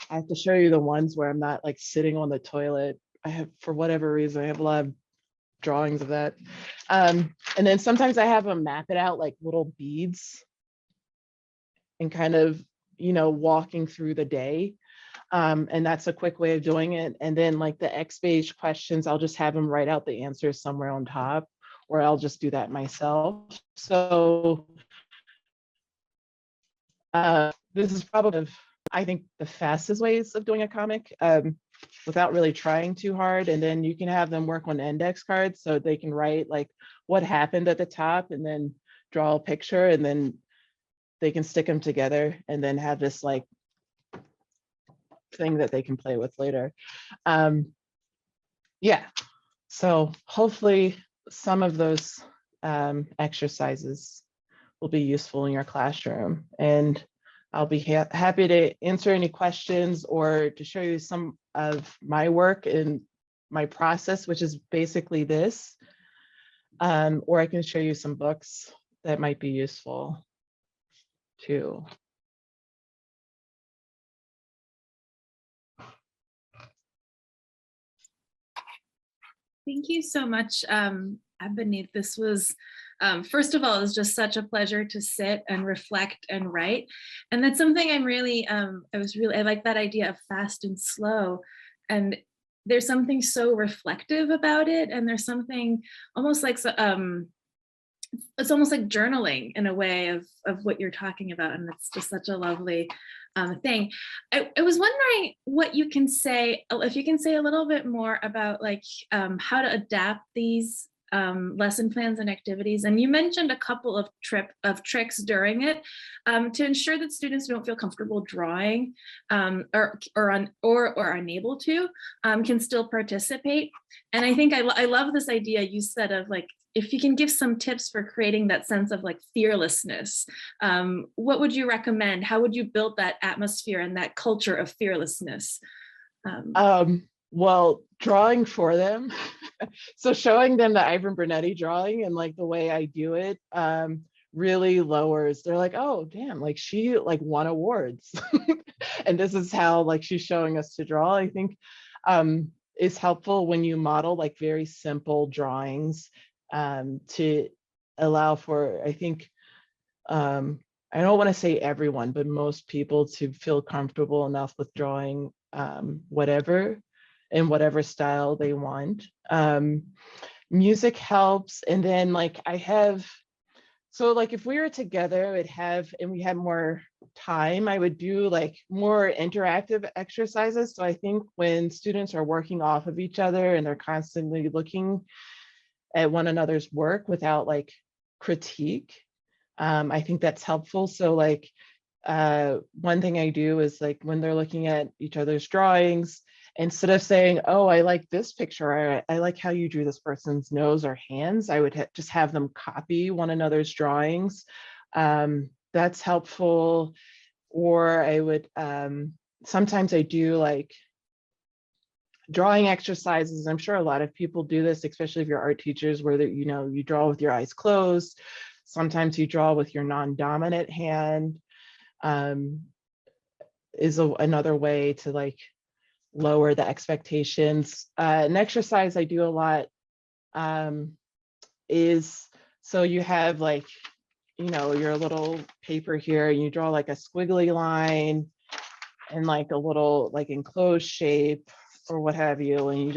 I have to show you the ones where I'm not like sitting on the toilet. I have, for whatever reason, I have a lot of drawings of that. And then sometimes I have them map it out like little beads and kind of, you know, walking through the day. And that's a quick way of doing it. And then like the X-page questions, I'll just have them write out the answers somewhere on top, or I'll just do that myself. So this is probably, I think, the fastest ways of doing a comic without really trying too hard. And then you can have them work on index cards so they can write like what happened at the top and then draw a picture, and then they can stick them together and then have this like thing that they can play with later. Yeah, so hopefully some of those exercises will be useful in your classroom, and I'll be happy to answer any questions or to show you some of my work and my process, which is basically this, or I can show you some books that might be useful too. Thank you so much, Ebony. This was, first of all, it was just such a pleasure to sit and reflect and write. And that's something I'm really, I like that idea of fast and slow. And there's something so reflective about it. And there's something almost like, it's almost like journaling in a way of what you're talking about. And it's just such a lovely thing. I was wondering what you can say, if you can say a little bit more about like how to adapt these lesson plans and activities. And you mentioned a couple of tricks during it to ensure that students don't feel comfortable drawing or unable to can still participate. And I think I love this idea you said of like, if you can give some tips for creating that sense of like fearlessness, what would you recommend? How would you build that atmosphere and that culture of fearlessness? Well, drawing for them. So showing them the Ivan Brunetti drawing and like the way I do it really lowers. They're like, oh, damn, like she like won awards. And this is how like she's showing us to draw. I think is helpful when you model like very simple drawings to allow for, I think, I don't want to say everyone, but most people to feel comfortable enough with drawing whatever in whatever style they want. Music helps. And then like I have, so like if we were together, and we had more time, I would do like more interactive exercises. So I think when students are working off of each other and they're constantly looking at one another's work without like critique, I think that's helpful. So like one thing I do is like when they're looking at each other's drawings, instead of saying, oh, I like this picture, or I like how you drew this person's nose or hands, I would just have them copy one another's drawings. That's helpful. Or I would, sometimes I do like drawing exercises. I'm sure a lot of people do this, especially if you're art teachers, where you know, you draw with your eyes closed. Sometimes you draw with your non-dominant hand. Is another way to like lower the expectations. An exercise I do a lot is, so you have like, you know, your little paper here, and you draw like a squiggly line and like a little like enclosed shape or what have you, and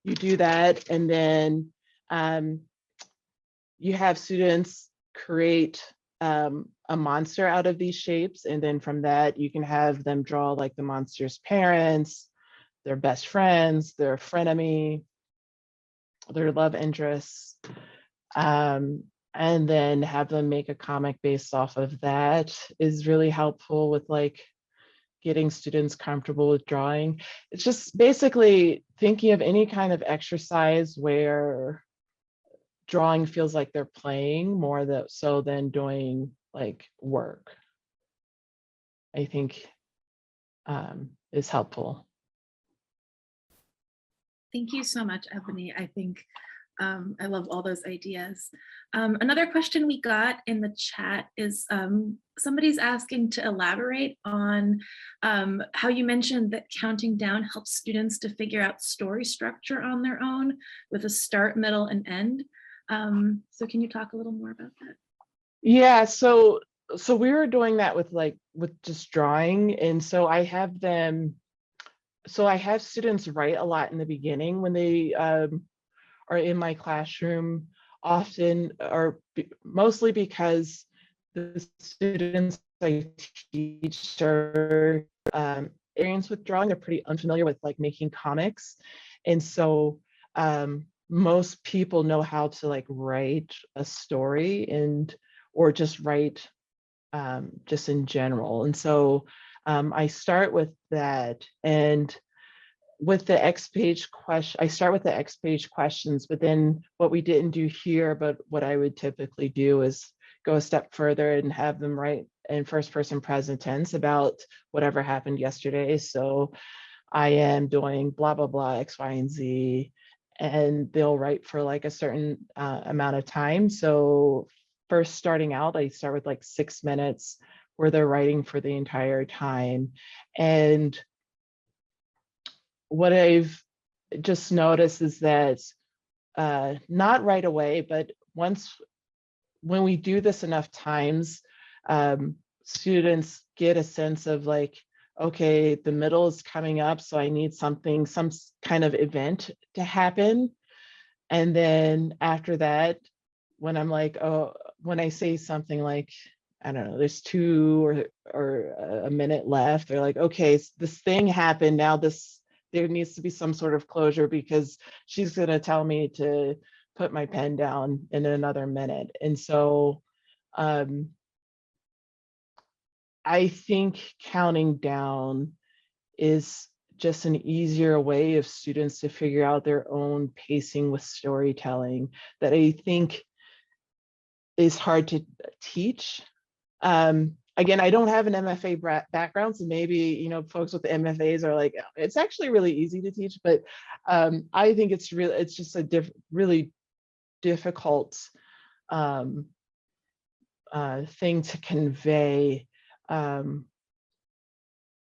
you do that, and then you have students create a monster out of these shapes. And then from that, you can have them draw like the monster's parents, their best friends, their frenemy, their love interests. And then have them make a comic based off of that is really helpful with like getting students comfortable with drawing. It's just basically thinking of any kind of exercise where drawing feels like they're playing more so than doing like work, I think is helpful. Thank you so much, Ebony. I think I love all those ideas. Another question we got in the chat is somebody's asking to elaborate on how you mentioned that counting down helps students to figure out story structure on their own with a start, middle, and end. So can you talk a little more about that? Yeah, so we were doing that with just drawing. And so I have students write a lot in the beginning when they are in my classroom, often, or mostly because the students I teach are experienced with drawing. They're pretty unfamiliar with like making comics. And so most people know how to like write a story or just write just in general. And so I start with that. And with the X page question, I start with the X page questions, but then what we didn't do here, but what I would typically do is go a step further and have them write in first person present tense about whatever happened yesterday. So I am doing blah, blah, blah, X, Y, and Z, and they'll write for like a certain amount of time. So first starting out, I start with like 6 minutes where they're writing for the entire time. And what I've just noticed is that not right away, but when we do this enough times, students get a sense of like, okay, the middle is coming up, so I need some kind of event to happen. And then after that, when I'm like, oh, when I say something like, I don't know, there's 2 or a minute left, they're like, okay, this thing happened, now there needs to be some sort of closure because she's going to tell me to put my pen down in another minute. And so I think counting down is just an easier way of students to figure out their own pacing with storytelling that I think is hard to teach. Again, I don't have an MFA background, so maybe folks with the MFAs are like, it's actually really easy to teach, but I think it's just a really difficult thing to convey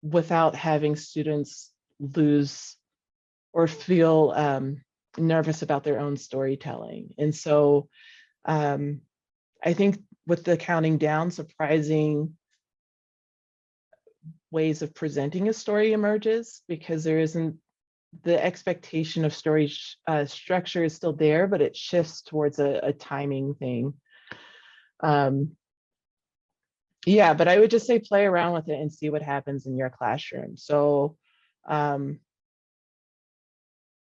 without having students lose or feel nervous about their own storytelling. And so I think with the counting down, surprising ways of presenting a story emerges because there isn't the expectation of story structure is still there, but it shifts towards a timing thing. Yeah, but I would just say play around with it and see what happens in your classroom. So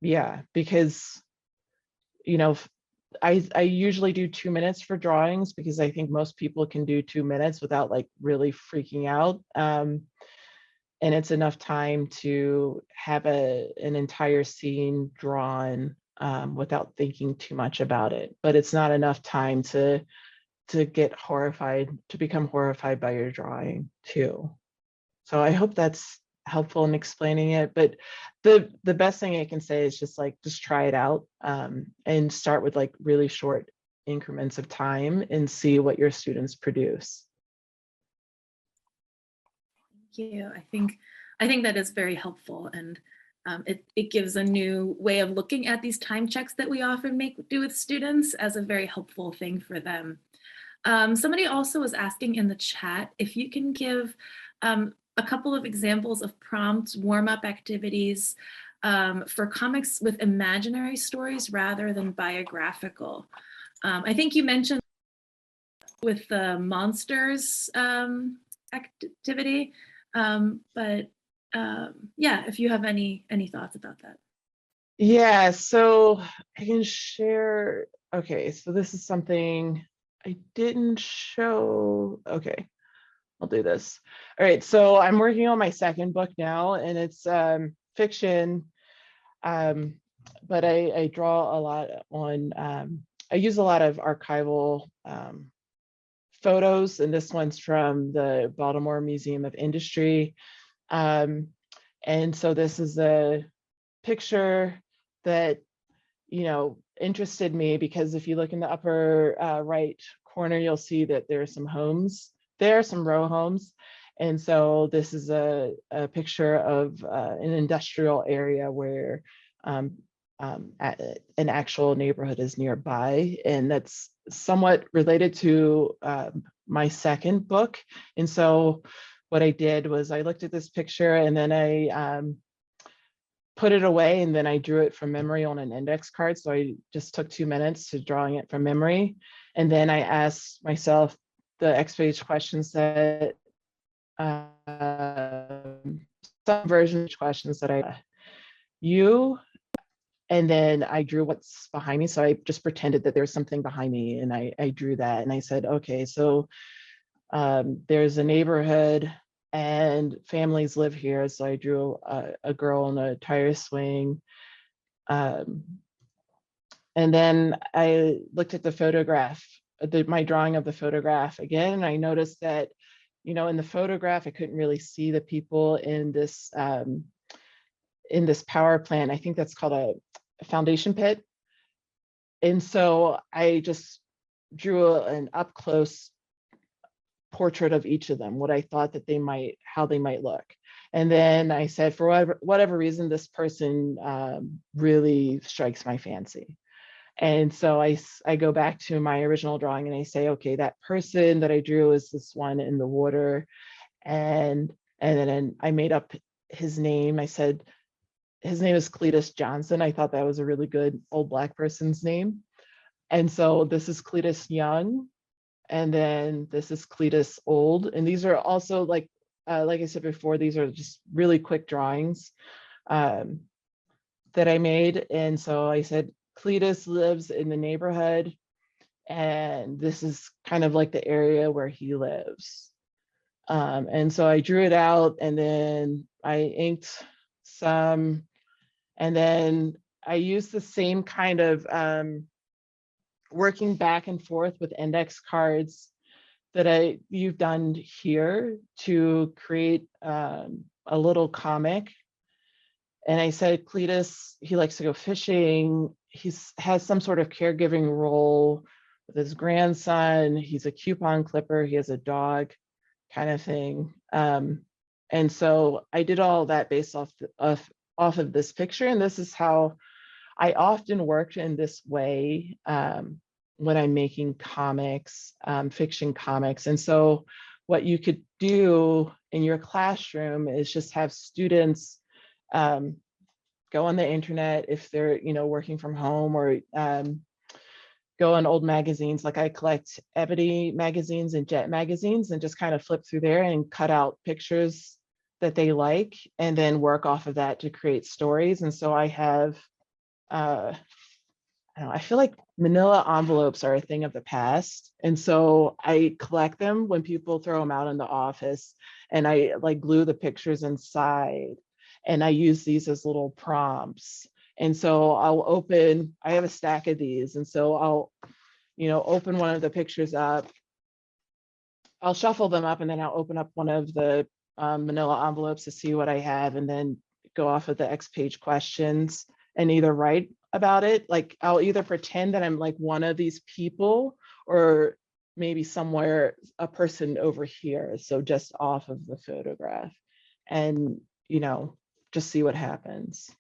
yeah, because I usually do 2 minutes for drawings because I think most people can do 2 minutes without like really freaking out. And it's enough time to have an entire scene drawn without thinking too much about it. But it's not enough time to get horrified, to become horrified by your drawing too. So I hope that's helpful in explaining it. But the best thing I can say is just try it out and start with like really short increments of time and see what your students produce. Thank you. I think that is very helpful, and it gives a new way of looking at these time checks that we often do with students as a very helpful thing for them. Somebody also was asking in the chat if you can give a couple of examples of prompts, warm-up activities for comics with imaginary stories rather than biographical. I think you mentioned with the monsters activity. But yeah, if you have any thoughts about that. Yeah, so I can share. Okay, so this is something I didn't show. Okay, I'll do this. All right, so I'm working on my second book now, and it's fiction, um, but I draw a lot on, I use a lot of archival photos, and this one's from the Baltimore Museum of Industry. Um, and so this is a picture that, you know, interested me because if you look in the upper right corner, you'll see that there are some homes there, some row homes. And so this is a picture of an industrial area where an actual neighborhood is nearby. And that's somewhat related to my second book. And so what I did was I looked at this picture and then I put it away, and then I drew it from memory on an index card. So I just took 2 minutes to drawing it from memory. And then I asked myself the X page questions that some versions of questions that you, and then I drew what's behind me. So I just pretended that there's something behind me, and I drew that, and I said, okay, so there's a neighborhood and families live here. So I drew a girl on a tire swing. And then I looked at the photograph, my drawing of the photograph again, and I noticed that, you know, in the photograph, I couldn't really see the people in this power plant. I think that's called a foundation pit. And so I just drew an up close portrait of each of them, what I thought that how they might look. And then I said, for whatever reason, this person really strikes my fancy. And so I go back to my original drawing and I say, okay, that person that I drew is this one in the water. And then I made up his name. I said, his name is Cletus Johnson. I thought that was a really good old Black person's name. And so this is Cletus Young. And then this is Cletus Old. And these are also like I said before, these are just really quick drawings that I made. And so I said, Cletus lives in the neighborhood, and this is kind of like the area where he lives. And so I drew it out, and then I inked some, and then I used the same kind of working back and forth with index cards that you've done here to create a little comic. And I said, Cletus, he likes to go fishing. Has some sort of caregiving role with his grandson. He's a coupon clipper. He has a dog, kind of thing. And so I did all that based off of this picture. And this is how I often worked in this way when I'm making comics, fiction comics. And so what you could do in your classroom is just have students go on the internet if they're, you know, working from home, or go on old magazines. Like I collect Ebony magazines and Jet magazines and just kind of flip through there and cut out pictures that they like, and then work off of that to create stories. And so I have, I don't know, I feel like manila envelopes are a thing of the past. And so I collect them when people throw them out in the office, and I like glue the pictures inside, and I use these as little prompts. And so I have a stack of these. And so I'll, you know, open one of the pictures up, I'll shuffle them up, and then I'll open up one of the manila envelopes to see what I have, and then go off of the X page questions and either write about it. Like I'll either pretend that I'm like one of these people, or maybe somewhere a person over here. So just off of the photograph, and, you know, just see what happens.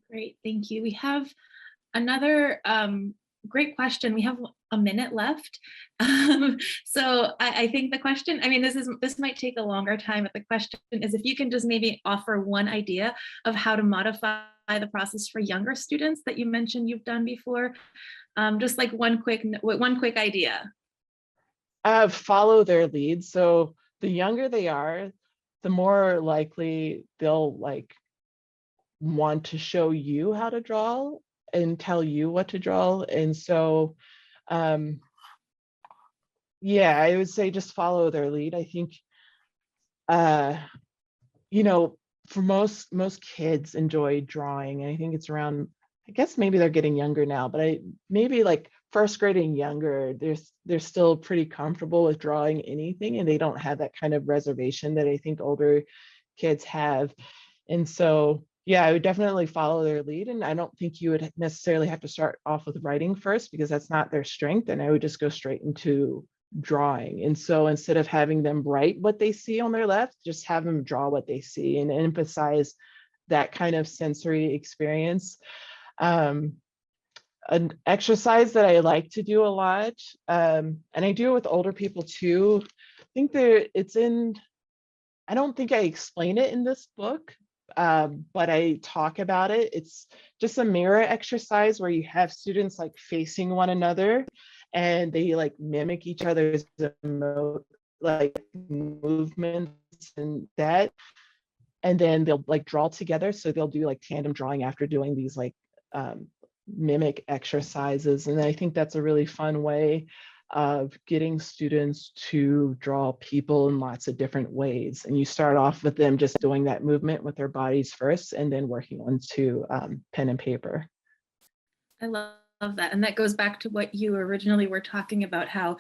Great, thank you. We have another great question. We have a minute left. So I think the question, I mean, this might take a longer time, but the question is if you can just maybe offer one idea of how to modify the process for younger students that you mentioned you've done before? Just like one quick idea. Follow their lead. So the younger they are, the more likely they'll like want to show you how to draw and tell you what to draw. And so, yeah, I would say just follow their lead. I think, you know, for most kids enjoy drawing. And I think it's around, I guess maybe they're getting younger now, but maybe like first grade and younger, they're still pretty comfortable with drawing anything, and they don't have that kind of reservation that I think older kids have. And so, yeah, I would definitely follow their lead. And I don't think you would necessarily have to start off with writing first, because that's not their strength. And I would just go straight into drawing. And so instead of having them write what they see on their left, just have them draw what they see and emphasize that kind of sensory experience. An exercise that I like to do a lot, and I do it with older people too. I think I don't think I explain it in this book, but I talk about it. It's just a mirror exercise where you have students like facing one another, and they like mimic each other's like movements and that, and then they'll like draw together. So they'll do like tandem drawing after doing these like mimic exercises. And I think that's a really fun way of getting students to draw people in lots of different ways. And you start off with them just doing that movement with their bodies first, and then working onto pen and paper. I love that. And that goes back to what you originally were talking about, how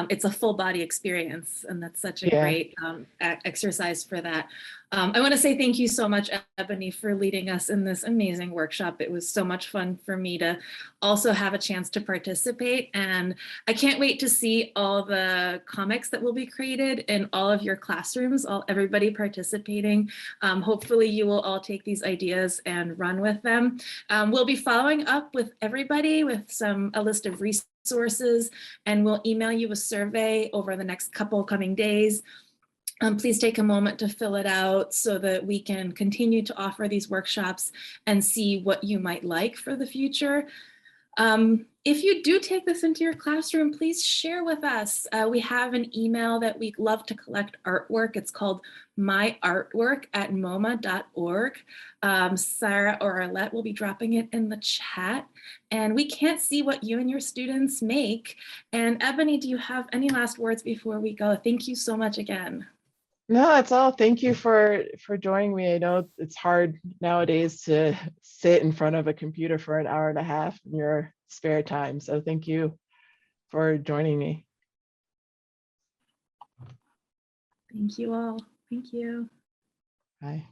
it's a full body experience. And that's such a great exercise for that. I want to say thank you so much, Ebony, for leading us in this amazing workshop. It was so much fun for me to also have a chance to participate. And I can't wait to see all the comics that will be created in all of your classrooms, everybody participating. Hopefully you will all take these ideas and run with them. We'll be following up with everybody with a list of resources, and we'll email you a survey over the next couple coming days. Please take a moment to fill it out so that we can continue to offer these workshops and see what you might like for the future. If you do take this into your classroom, please share with us. We have an email that we love to collect artwork. It's called myartwork@moma.org. Sarah or Arlette will be dropping it in the chat. And we can't see what you and your students make. And Ebony, do you have any last words before we go? Thank you so much again. No, that's all. Thank you for joining me. I know it's hard nowadays to sit in front of a computer for an hour and a half in your spare time. So thank you for joining me. Thank you all. Thank you. Bye.